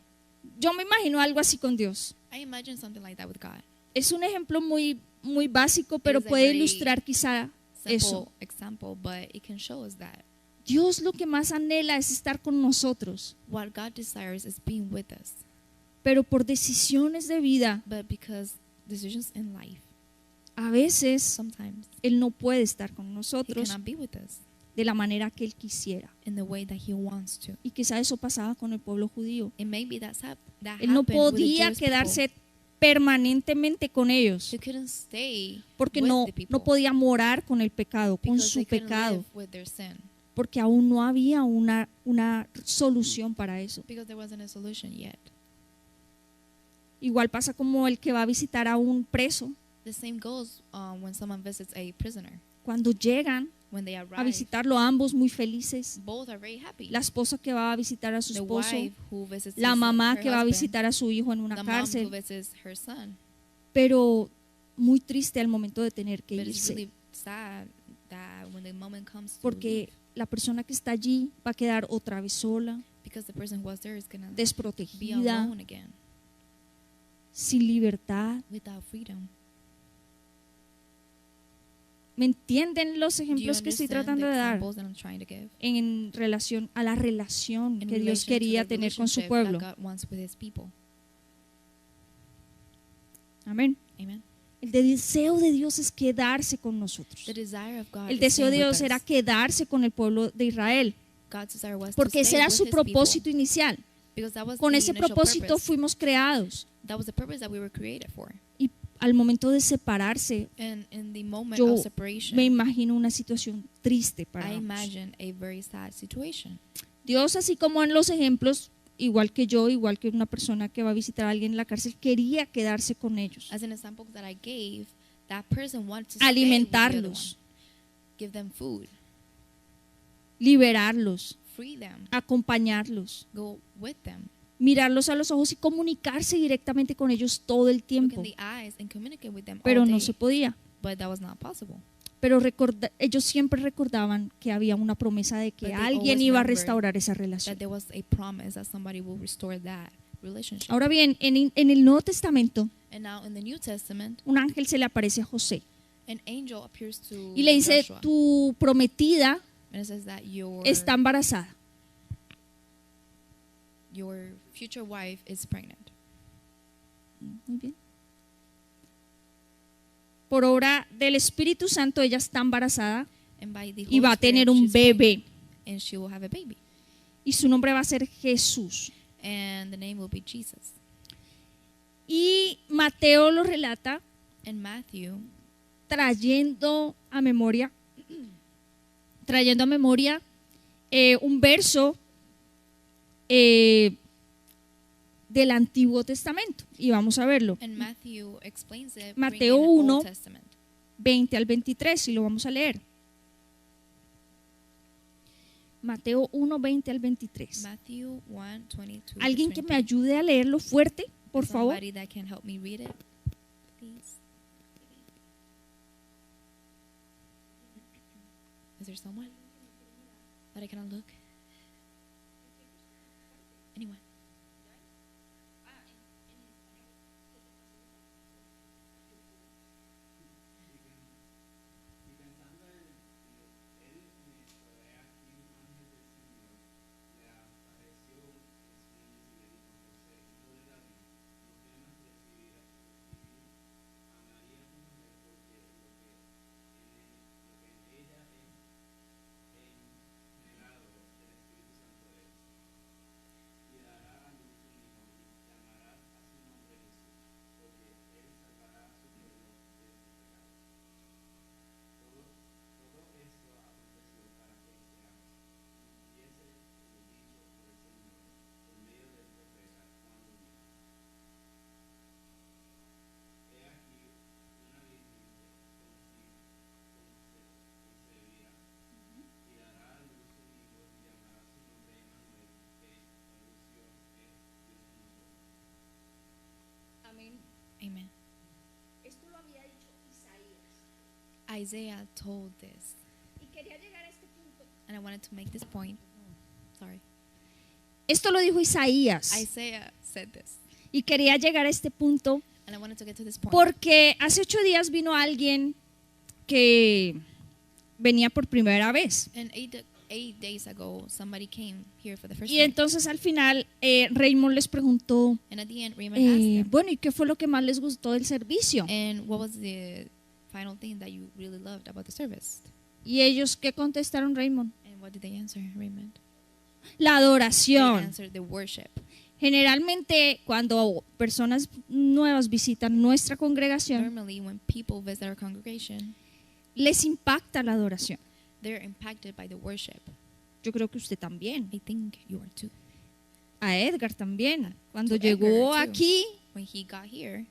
Yo me imagino algo así con Dios. I imagine something like that with God. Es un ejemplo muy, muy básico, pero is a puede very ilustrar quizá Simple eso. example, but it can show us that Dios lo que más anhela es estar con nosotros, what God desires is being with us. pero por decisiones de vida, But because decisions in life, a veces sometimes Él no puede estar con He nosotros cannot be with us de la manera que Él quisiera. in the way that He wants to. Y quizá eso pasaba con el pueblo judío. And maybe that Él no happened with the podía Jewish quedarse people. permanentemente con ellos, He couldn't stay porque with no, the people no podía morar con el pecado, con because su they couldn't pecado, live with their sin, porque aún no había una solución para eso. because there wasn't a solution yet. Igual pasa como el que va a visitar a un preso. The same goes when someone visits a prisoner. Cuando llegan When they a arrive, visitarlo, ambos muy felices. both are very happy. La esposa que va a visitar a su The esposo, wife who visits la mamá her que va a husband, visitar a su hijo en una the mom who cárcel, visits her son. pero muy triste al momento de tener que But it's irse, really sad that when the moment comes to porque leave, la persona que está allí va a quedar otra vez sola, because the person who was there is gonna be desprotegida, alone again, sin libertad. without freedom. ¿Me entienden los Do you ejemplos que estoy understand tratando the de dar examples that I'm trying to give? en relación a la relación In que Dios relation to quería the tener con su relationship pueblo? that God wants with His people. Amén. Amen. El deseo de Dios es quedarse con nosotros. The desire of God El is deseo de staying with Dios era us. quedarse con el pueblo de Israel, God's desire was porque to ese stay era with su his people, propósito inicial. because that was Con the ese initial propósito purpose. fuimos creados. That was the purpose that we were created for. Y al momento de separarse, And in the moment Yo of separation, me imagino una situación triste para I ambos. imagine a very sad situation. Dios, así como en los ejemplos, igual que yo, igual que una persona que va a visitar a alguien en la cárcel, quería quedarse con ellos, As an example that I gave, that person wanted to stay with the other alimentarlos, one, give them food, liberarlos, free them, acompañarlos, go with them, mirarlos a los ojos y comunicarse directamente con ellos todo el look tiempo. in the eyes and communicate with them Pero all no day. se podía. But that was not possible. Pero ellos siempre recordaban que había una promesa de que But they alguien always iba a remembered restaurar esa relación. That there was a promise that somebody will restore that relationship. Ahora bien, en el Nuevo Testamento, And now in the New Testament, un ángel se le aparece a José an angel appears to y le dice, Joshua, tu prometida and it says that está embarazada. your future wife is pregnant. Muy bien. Por obra del Espíritu Santo, ella está embarazada And by the y Holy va a tener Spirit, un she's pregnant, bebé. and she will have a baby. Y su nombre va a ser Jesús. And the name will be Jesus. Y Mateo lo relata And Matthew, trayendo a memoria un verso del Antiguo Testamento. Y vamos a verlo. and Matthew explains it Mateo bringing an 1, Old Testament. 20 al 23, y lo vamos a leer. Mateo 1, 20 al 23. Matthew 1, 22 to Alguien que 20. me ayude a leerlo fuerte, por favor. Somebody that can help me read it, please. Is there someone that I can look? Anyone? Amen. Esto lo había dicho Isaías. Isaiah told this, Y quería llegar a este punto. and I wanted to make this point. Sorry. Esto lo dijo Isaías. Isaiah said this, Y quería llegar a este punto and I wanted to get to this point. porque hace 8 días vino alguien que venía por primera vez. And 8 days ago, somebody came here for the first Y time. entonces al final Raymond les preguntó, And at the end, Raymond asked them, bueno, ¿y qué fue lo que más les gustó del servicio? and what was the final thing that you really loved about the service? Y ellos, ¿qué contestaron, Raymond? And what did they answer, Raymond? La They adoración. answered the worship. Generalmente cuando personas nuevas visitan nuestra congregación, Normally, when people visit our congregation, les impacta la adoración. they're impacted by the worship. Yo creo que usted también, I think you are too. a Edgar también. Cuando To Edgar, llegó too. aquí, When he got here,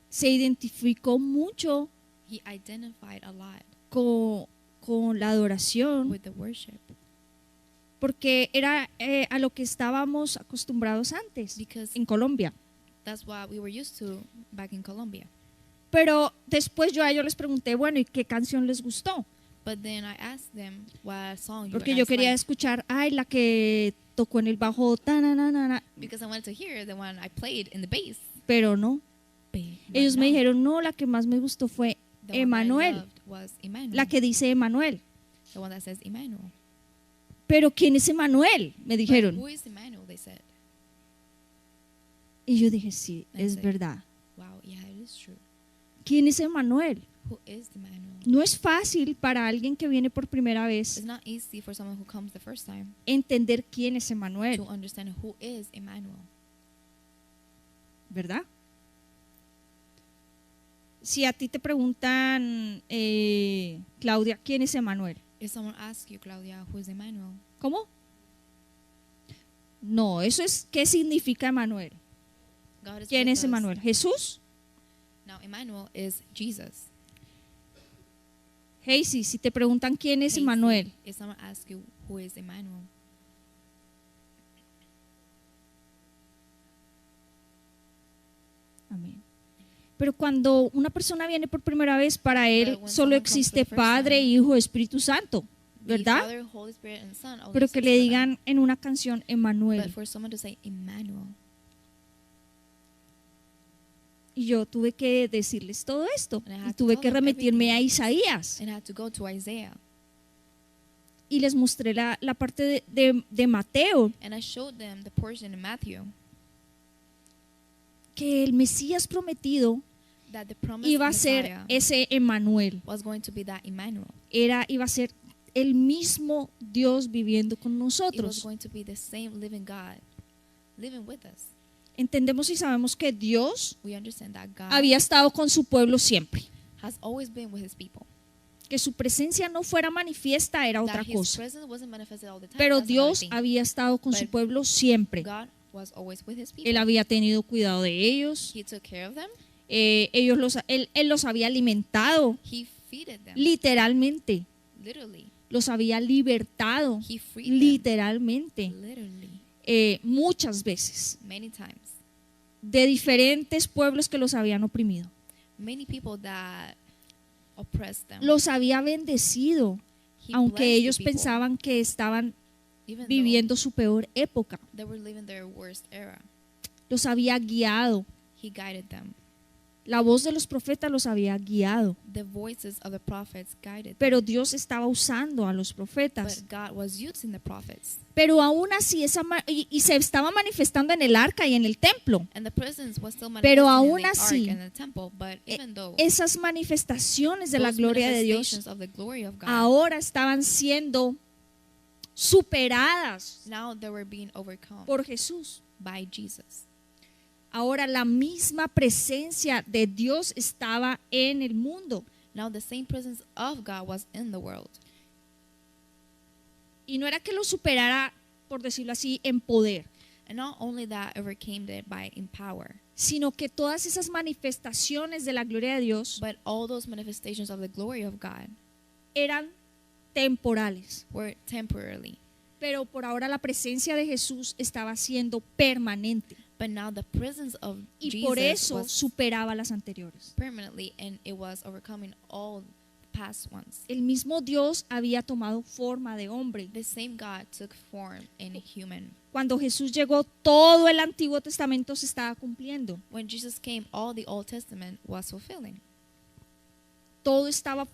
se identificó mucho he identified a lot con la adoración, with the worship porque era a lo que estábamos acostumbrados antes because en Colombia. that's what we were used to back in Colombia. Pero después yo a ellos les pregunté, bueno, ¿y qué canción les gustó? But then I asked them what song you Porque guys yo quería liked, escuchar, ay, la que tocó en el bajo, tananana, because I wanted to hear the one I played in the bass. pero no. But Ellos me no, dijeron, no, la que más me gustó fue the one that I Emanuel, loved was Emmanuel, la que dice Emanuel. the one that says Emmanuel. Pero ¿quién es Emanuel? Me But dijeron. who is Emmanuel? They said. Y yo dije, sí, I es said, verdad. wow, yeah, it is true. ¿Quién es Emmanuel? Who is Emmanuel? No es fácil para alguien que viene por primera vez It's not easy for someone who comes the first time entender quién es Emmanuel, to understand who is Emmanuel. ¿verdad? Si a ti te preguntan, Claudia, ¿quién es Emmanuel? If someone asks you, Claudia, who is Emmanuel? ¿Cómo? No, eso es, ¿qué significa Emmanuel? God is ¿Quién with es us. Emmanuel? Jesús. Now, Emmanuel is Jesus. Hazy, si te preguntan quién es Casey, Emmanuel, if someone asks you, who is Emmanuel? amén. Pero cuando una persona viene por primera vez, para él when solo someone comes for existe the first Padre, time, Hijo, Espíritu Santo, The ¿verdad? Father, Holy Spirit, and Son only Pero que exists le for them. digan en una canción But Emmanuel. for someone to say Emmanuel, Y yo tuve que decirles todo esto. And I Y had to tuve tell que them remitirme a everything. Isaías. and had to go to Isaiah, Y les mostré la parte de Mateo, and I showed them the portion in Matthew que el Mesías prometido that the promised iba a ser Messiah ese Emmanuel. was going to be that Emmanuel. Iba a ser el mismo Dios viviendo con It was nosotros. going to be the same living God living with us. Entendemos y sabemos que Dios We understand that God había estado con su pueblo siempre. has always been with his people. Que su presencia no fuera manifiesta era otra That his cosa. presence wasn't manifested all the time. Pero that's another Dios thing. había estado con su But pueblo siempre. God was always with his people. Él había tenido cuidado de ellos. He took care of them. Él los había alimentado He feeded them. literalmente. Literally. Los había libertado He freed them. literalmente Literally. muchas veces Many times. de diferentes pueblos que los habían oprimido. Many people that oppressed them. Los había bendecido, He aunque blessed the ellos people, pensaban que estaban even though viviendo su peor época. they were living their worst era. Los había guiado. He guided them. La voz de los profetas los había guiado. The voices of the prophets guided them. Pero Dios estaba usando a los But profetas. God was using the prophets. Pero aún así, y se estaba manifestando en el arca y en el templo. And the presence was still Pero manifesting aún in the así, ark and the temple. But even though Esas manifestaciones de la those gloria de Dios manifestations of the glory of God, ahora estaban siendo superadas now they were being overcome por Jesús. by Jesus. Ahora la misma presencia de Dios estaba en el mundo. Now the same presence of God was in the world. Y no era que lo superara, por decirlo así, en poder, And not only that overcame it by in power, sino que todas esas manifestaciones de la gloria de Dios but all those manifestations of the glory of God eran temporales. were temporarily. Pero por ahora la presencia de Jesús estaba siendo permanente. But now the presence of Y por Jesus eso was superaba las anteriores. permanently, and it was overcoming all past ones. El mismo Dios había tomado forma de hombre. The same God took form in a human. Cuando Jesús llegó, todo el Antiguo Testamento se estaba cumpliendo. When Jesus came, all the Old Testament was fulfilling. Todo estaba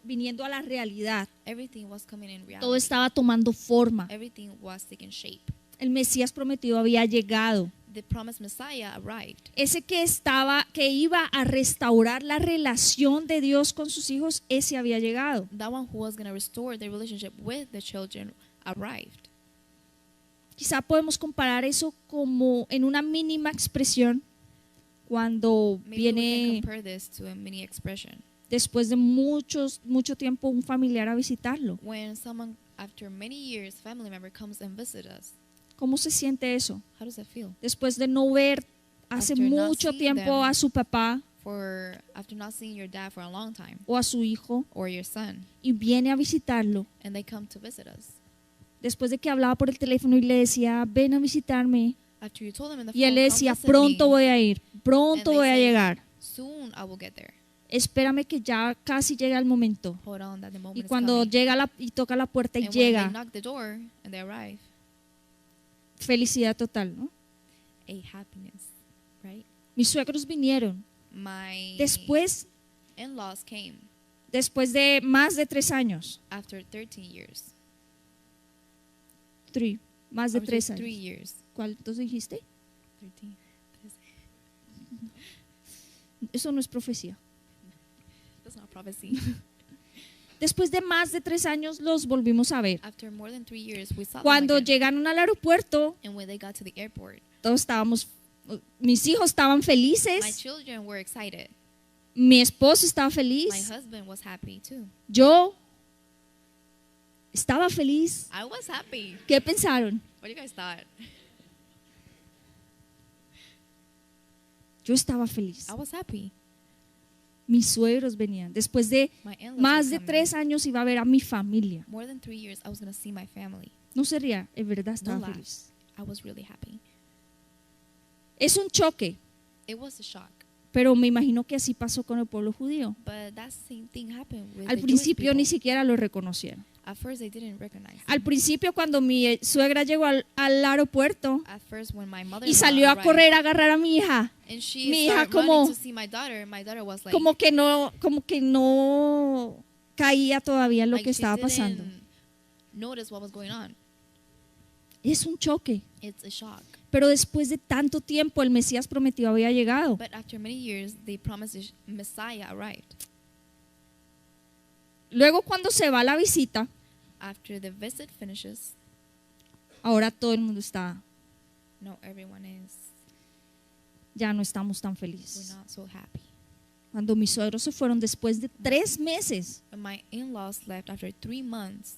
viniendo a la realidad. Everything was coming in Todo reality. estaba tomando forma. Everything was taking shape. El Mesías prometido había llegado. The promised Messiah arrived. Ese que iba a restaurar la relación de Dios con sus hijos, ese había llegado. That one who was going to restore the relationship with the children arrived. Quizá podemos comparar eso como en una mínima expresión cuando Maybe we viene can compare this to a mini expression. después de mucho tiempo un familiar a visitarlo. When someone, after many years, family member comes and visits us, ¿Cómo se siente eso? how does that feel? Después de no ver hace After not mucho seeing tiempo them. a su papá After not seeing your dad for a long time, o a su hijo or your son, y viene a visitarlo, and they come to visit us. después de que hablaba por el teléfono y le decía, ven a visitarme, After you told them in the y él phone, le "Come decía, visit pronto me," voy a ir, pronto And they voy a say, llegar, soon I will get there. espérame que ya casi llega el momento. Hold on, that the moment Y is cuando coming. llega y toca la puerta y And when they llega, knock the door and they arrive, felicidad total, ¿no? a happiness, right? Mis suegros vinieron My después in-laws came de más de 3 años, after 13 years. más de After 3 3 años. years. ¿Cuántos dijiste? 13. Eso no es profecía. That's not prophecy. Después de más de 3 años los volvimos a ver. After more than 3 years, we saw Cuando them again. llegaron al aeropuerto, And when they got to the airport, todos estábamos, mis hijos estaban my felices, children were excited. mi esposo estaba My feliz, husband was happy too. yo estaba feliz. I was happy. ¿Qué pensaron? What do you guys thought? Yo estaba feliz. I was happy. Mis suegros venían. Después de My in-laws más were de coming. 3 años iba a ver a mi familia. More than 3 years, I was going to see my family. No se ría, en verdad estaba No lie. feliz. I was really happy. Es un choque, It was a shock. pero me imagino que así pasó con el pueblo judío. But that same thing happened with Al the Jewish principio ni people. siquiera lo reconocieron. At first, they didn't recognize Al him. principio cuando mi suegra llegó al aeropuerto At first, when my mother y salió a correr a agarrar a mi hija, and she mi hija started como- running to see my daughter was like, como que no caía todavía en lo like que she estaba pasando. didn't notice what was going on. Es un choque. It's a shock. Pero después de tanto tiempo el Mesías prometido había llegado. But after many years, the promised Messiah arrived. Luego cuando se va a la visita, After the visit finishes, ahora todo el mundo está, no, everyone is, ya no estamos tan we're felices. not so happy. Cuando mis suegros se fueron después de 3 meses, When my in-laws left after 3 months,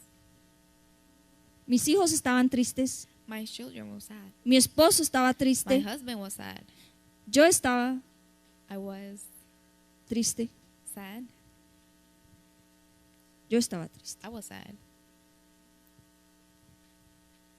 mis hijos estaban tristes, my children were sad. mi esposo estaba My triste, husband was sad. yo estaba I was triste, sad. yo estaba triste. I was sad.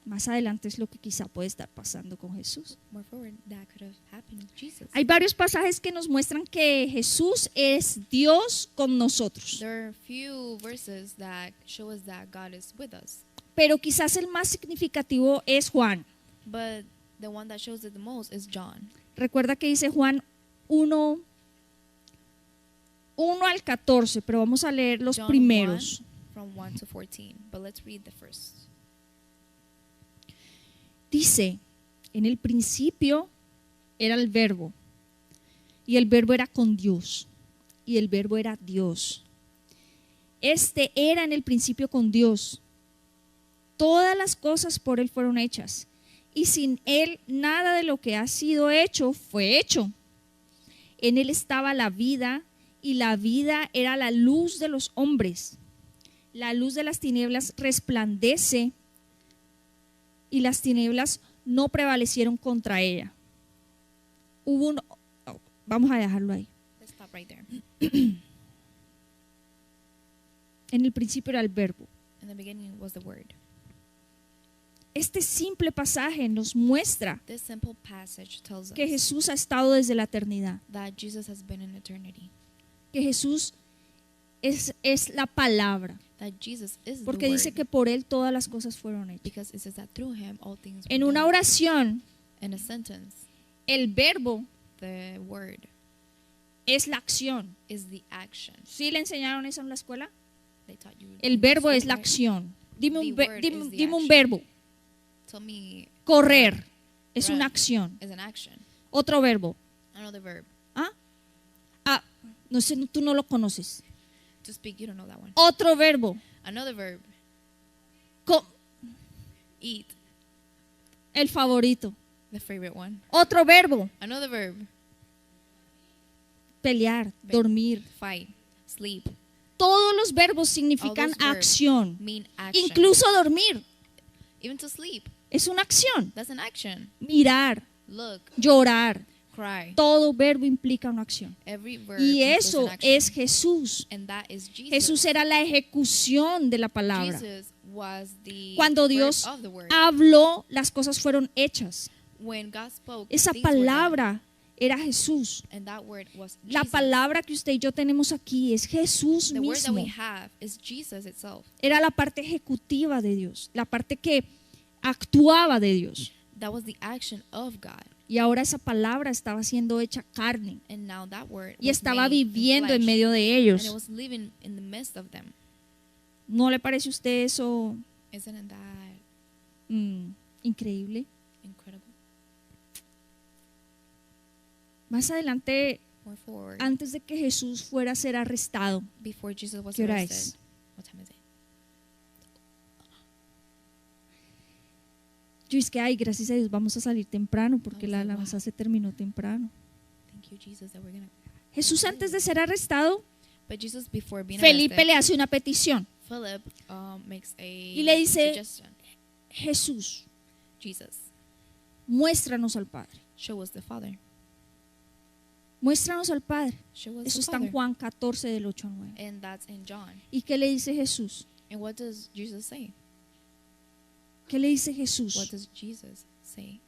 Más adelante es lo que quizá puede estar pasando con Jesús. More forward, that could have happened with Jesus. Hay varios pasajes que nos muestran que Jesús es Dios con nosotros. There are a few verses that show us that God is with us. Pero quizás el más significativo es Juan. But the one that shows it the most is John. Recuerda que dice Juan 1 al 14, pero vamos a leer los John primeros. 1, from 1 to 14. But let's read the first. Dice, en el principio era el verbo, y el verbo era con Dios, y el verbo era Dios. Este era en el principio con Dios. Todas las cosas por Él fueron hechas, y sin Él nada de lo que ha sido hecho fue hecho. En Él estaba la vida, y la vida era la luz de los hombres. La luz de las tinieblas resplandece, y las tinieblas no prevalecieron contra ella. Vamos a dejarlo ahí. Let's stop right there. En el principio era el verbo. In the beginning was the Word. Este simple pasaje nos muestra This simple passage tells que us Jesús ha estado desde la eternidad, that Jesus has been in eternity. que Jesús es la palabra, That Jesus is porque the dice Word. que por Él todas las cosas fueron hechas. Because it says that through Him all things were En una done. oración, In a sentence, el verbo the Word es la acción. is the action. ¿Sí le enseñaron eso en la escuela? They taught you El in verbo school, es la right? acción. Dime The un, word dime is the dime un action. verbo. Tell me Correr es Run. una acción. is an action. Otro verbo. Another verb. No sé, tú no lo conoces. To speak, you don't know that one. Otro verbo. Another verb. Co- Eat, el favorito. the favorite one. Otro verbo. Another verb. Pelear, dormir. Fight, sleep. Todos los verbos significan All those verbs acción. mean action. Incluso dormir Even to sleep, es una acción. that's an action. Mirar, Look, llorar. cry. Todo verbo implica una acción. Every verb Y equals eso an action. es Jesús. And that is Jesus. Jesús era la ejecución de la palabra. Jesus was the Cuando word Dios of the word. habló, las cosas fueron hechas. When God spoke, Esa things were done. palabra era Jesús. And that word was La Jesus. palabra que usted y yo tenemos aquí es Jesús The word that mismo. we have is Jesus itself. Era la parte ejecutiva de Dios, la parte que actuaba de Dios. That was the action of God. Y ahora esa palabra estaba siendo hecha carne And now that word y was estaba made in viviendo en flesh, medio de and it ellos. was living in the midst of them. ¿No le parece a usted eso Isn't that increíble? incredible? Más adelante Going forward, antes de que Jesús fuera a ser arrestado. before Jesus was ¿Qué hora arrested. es? What time is it? Yo es que, ay, gracias a Dios, vamos a salir temprano porque I was la like, alabanza wow. se terminó temprano. Thank you, Jesus, that we're gonna. Jesús, antes de ser arrestado, But Jesus, before being Felipe arrested, le hace una petición Philip makes a y le dice: suggestion. Jesús, Jesus, muéstranos al Padre. show us the Father. Muéstranos al Padre. Show us Eso the está en Father. Juan 14 del 8 al 9. And that's in John. ¿Y qué le dice Jesús? And what does Jesus say? ¿Qué le dice What Jesús? does Jesus say?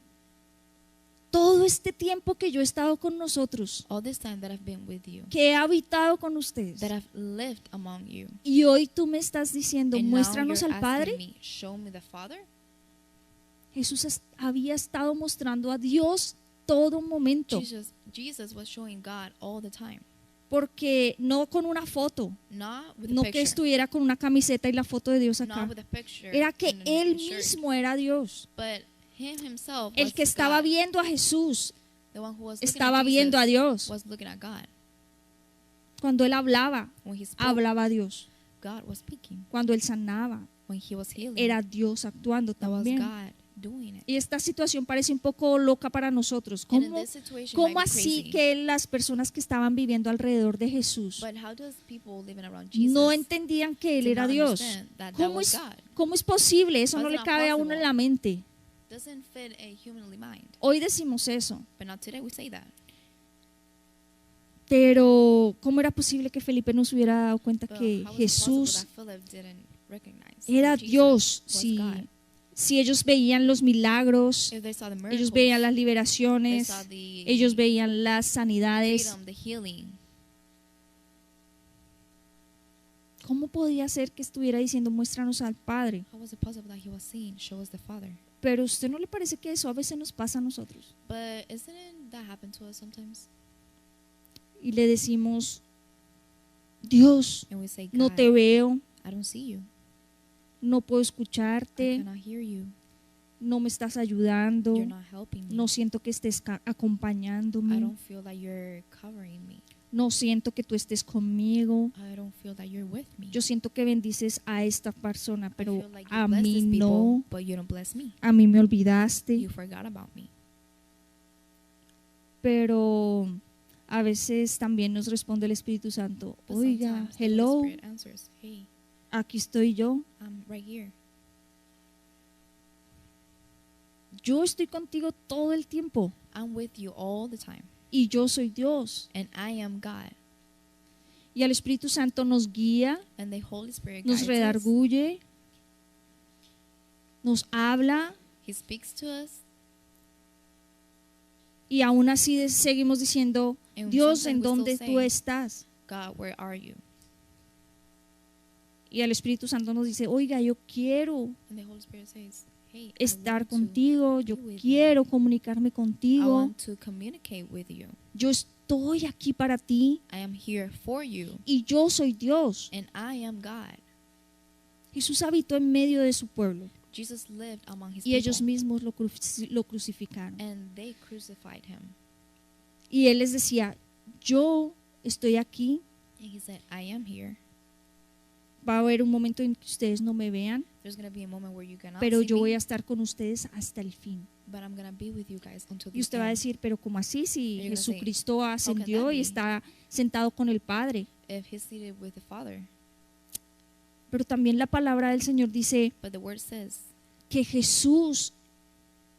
Todo este tiempo que yo he estado con nosotros, All this time that I've been with you, que he habitado con ustedes, that I've lived among you, y hoy tú me estás diciendo, and now muéstranos you're al asking Padre. me, show me the Father. Jesús había estado mostrando a Dios todo momento, Jesus was showing God all the time, porque no con una foto, not with a no que picture, estuviera con una camiseta y la foto de Dios acá, not with a picture, era que and a Él shirt, mismo era Dios. but him himself El was que estaba God. viendo a Jesús The one who was looking estaba at Jesus viendo a Dios. was looking at God. Cuando Él hablaba, When he spoke, hablaba a Dios. God was speaking. Cuando Él sanaba, When he was healing, era Dios actuando that was también. God doing it. Y esta situación parece un poco loca para nosotros. And in ¿Cómo, this situation cómo might be así crazy, que las personas que estaban viviendo alrededor de Jesús but how does people living around Jesus no entendían que Él did era not Dios? understand that ¿Cómo was es, God? cómo es posible? Eso How no is le it not cabe a uno en possible? la mente. Doesn't fit a humanly mind. Hoy decimos eso. But not today we say that. Pero ¿cómo era posible que Felipe no se hubiera dado cuenta But que how is it Jesús possible that Philip didn't recognize era that Jesus Dios? was Si, God? si ellos veían los milagros, If they saw the ellos miracles, veían las they liberaciones, saw the ellos veían las sanidades, freedom, the healing. ¿cómo podía ser que estuviera diciendo muéstranos al Padre? How was it possible that he was saying, show us the Father? Pero ¿a usted no le parece que eso a veces nos pasa a nosotros? But isn't that happen to us sometimes? Y le decimos, Dios, And we say, no God, te veo, I don't see you. no puedo I escucharte, cannot hear you. no me estás ayudando, You're not helping me. no siento que estés I acompañándome, don't feel that you're covering me. no siento que tú estés conmigo. I don't feel that you're with me. Yo siento que bendices a esta persona, I pero feel like you a bless mí these people, no, but you don't bless me. a mí me olvidaste. You forgot about me. Pero a veces también nos responde el Espíritu Santo, But oiga, sometimes the Holy hello, Spirit answers, hey, aquí estoy yo, I'm right here. yo estoy contigo todo el tiempo I'm with you all the time. y yo soy Dios. And I am God. Y el Espíritu Santo nos guía, And the Holy Spirit nos guides us. redarguye, nos habla He speaks to us. y aún así seguimos diciendo, And Dios, ¿en sometimes we dónde still tú say, estás? God, where are you? Y el Espíritu Santo nos dice, oiga, yo quiero And the Holy Spirit says, hey, estar I want contigo, yo be with you. quiero comunicarme I contigo, want to communicate with you. yo estoy aquí para ti I am here for you. y yo soy Dios. And I am God. Jesús habitó en medio de su pueblo Jesus lived among his y ellos people. mismos lo crucificaron. And they crucified him. Y él les decía, yo estoy aquí, And he said, I am here. va a haber un momento en que ustedes no me vean, There's going to be a moment where you cannot pero see yo me, voy a estar con ustedes hasta el fin. but I'm going to be with you guys until Y the usted va a end. decir, pero ¿cómo así si And you're gonna say, Jesucristo ascendió that y be? está sentado con el Padre? If he's seated with the Father. Pero también la palabra del Señor dice But the word says que Jesús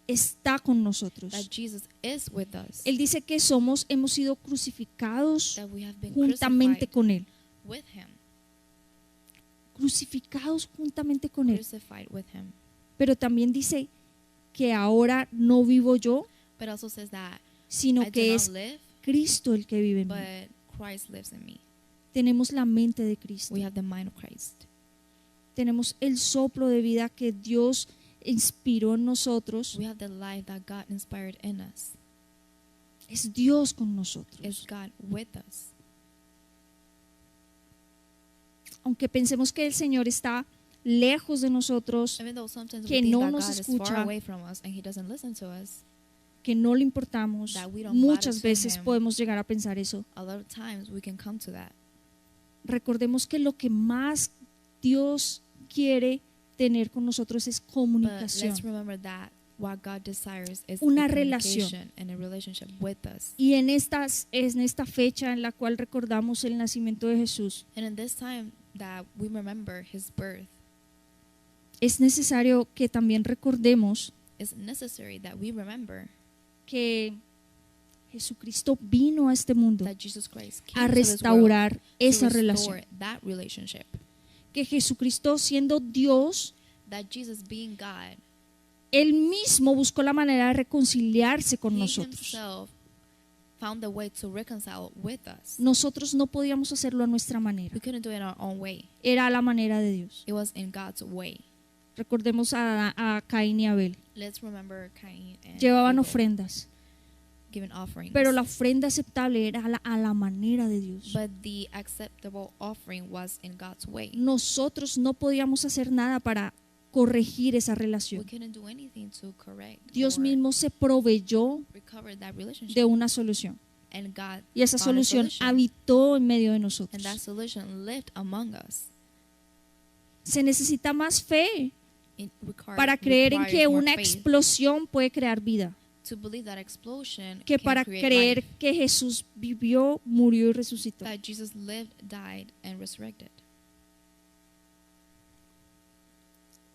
está con nosotros. that Jesus is with us. Él dice que hemos sido crucificados That we have been juntamente crucified con Él. with him. Crucificados juntamente con Él. Crucified with him. Pero también dice que ahora no vivo yo, But also says that sino I que do es not live, Cristo el que vive en mí. but Christ lives in me. Tenemos la mente de Cristo. We have the mind of Christ. Tenemos el soplo de vida que Dios inspiró en nosotros. We have the life that God inspired in us. Es Dios con It's nosotros. God with us. Aunque pensemos que el Señor está lejos de nosotros, Even though sometimes que we think no that nos God is escucha, far away from us and he doesn't listen to us, que no le importamos, that we don't muchas matter to veces him. podemos llegar a pensar eso. A lot of times we can come to that. Recordemos que lo que más Dios quiere tener con nosotros es But comunicación. let's remember that what God desires is Una a relación. communication and a relationship with us. Y en esta fecha en la cual recordamos el nacimiento de Jesús, And in this time that we remember his birth, es necesario que también recordemos it's necessary that we remember que Jesucristo vino a este mundo that Jesus Christ a came to this world restaurar to esa restore relación. that relationship. Que Jesucristo, siendo Dios, That Jesus being God, Él mismo buscó la manera de reconciliarse con he nosotros. himself found the way to reconcile with us. Nosotros no podíamos hacerlo a nuestra manera. We couldn't do it in our own way. Era a la manera de Dios. It was in God's way. Recordemos a Caín y Abel. Let's remember Cain and Llevaban Abel ofrendas, giving offerings. pero la ofrenda aceptable era a la manera de Dios. But the acceptable offering was in God's way. Nosotros no podíamos hacer nada para corregir esa We relación. couldn't do anything to correct Dios or mismo se proveyó recover that relationship. de una solución. And God Y esa found a solución solution. habitó en medio de And nosotros. that solution lived among us. Se necesita más fe para Requires creer en que more una faith explosión puede crear vida, to believe that explosion que can para create creer life, que Jesús vivió, murió y resucitó. that Jesus lived, died, and resurrected.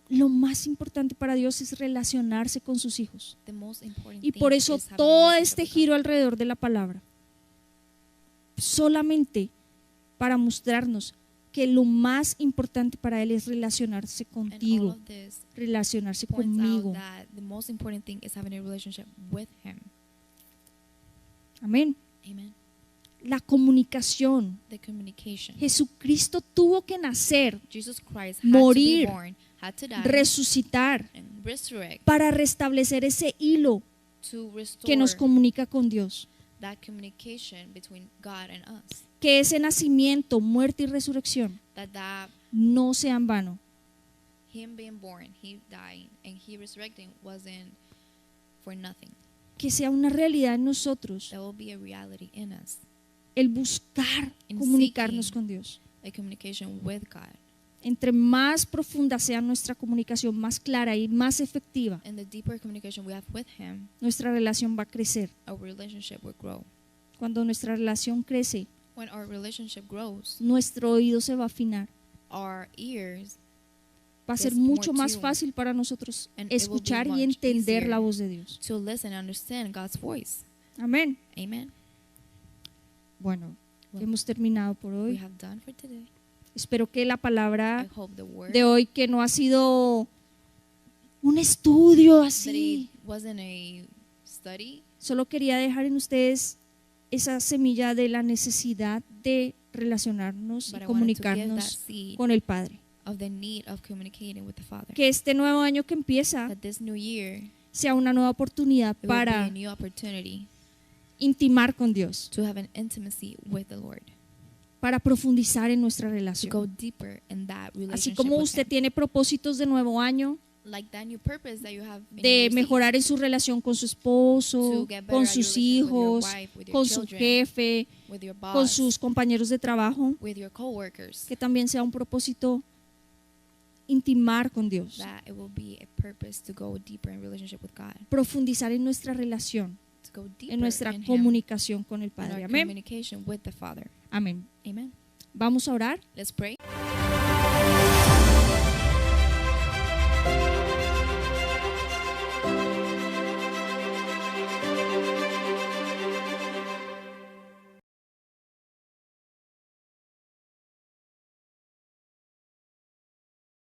Lo más importante para Dios es relacionarse con sus hijos. The most important Y thing por eso is having a todo relationship este with God. giro alrededor de la palabra, solamente para mostrarnos que lo más importante para Él es relacionarse And all contigo, of this relacionarse points conmigo. out that the most important thing is having a relationship with Him. Amén. Amen. La comunicación. The communication. Jesucristo tuvo que nacer, Jesus Christ had morir, to be born, had to die, resucitar, and resurrect para restablecer ese hilo to restore que nos comunica con Dios. that communication between God and us. Que ese nacimiento, muerte y resurrección That no sea en vano. Him being born, He dying, and He resurrecting wasn't for nothing. Que sea una realidad en nosotros. That will be a reality in us. El buscar In comunicarnos seeking con Dios. a communication with God. Entre más profunda sea nuestra comunicación, más clara y más efectiva, And the deeper communication we have with Him, nuestra relación va a crecer. our relationship will grow. Cuando nuestra relación crece, When our relationship grows, nuestro oído se va a afinar. our ears, Va a ser Yes, mucho more más tuned. fácil para nosotros And it will be escuchar y much entender easier la voz de Dios. to listen and understand God's voice. Amén. Amen. Bueno, Well, hemos terminado por we hoy. have done for today. Espero que la I palabra hope the word de hoy, que no ha sido un estudio that así, it wasn't a study, solo quería dejar en ustedes esa semilla de la necesidad de relacionarnos but y I wanted to give that comunicarnos seed con el Padre. of the need of communicating with the Father. Que este nuevo año que empieza That this new year, sea una nueva oportunidad it will be para a new opportunity intimar con Dios, to have an intimacy with the Lord, para profundizar en nuestra to go relación. deeper in that relationship Así como with usted Him. tiene propósitos de nuevo año, Like that new purpose that you have in de your seed, mejorar en su relación con su esposo, to get better con at your sus relationship with your hijos, wife, with your con su children, jefe, with your con boss, sus compañeros de trabajo, with your coworkers, que también sea un propósito intimar con Dios, that it will be a purpose to go deeper in relationship with God, profundizar en nuestra relación, to go deeper en nuestra in Him, comunicación con el in Padre. our Amén. communication with the Father. Amén. Amen. Vamos a orar. Let's pray.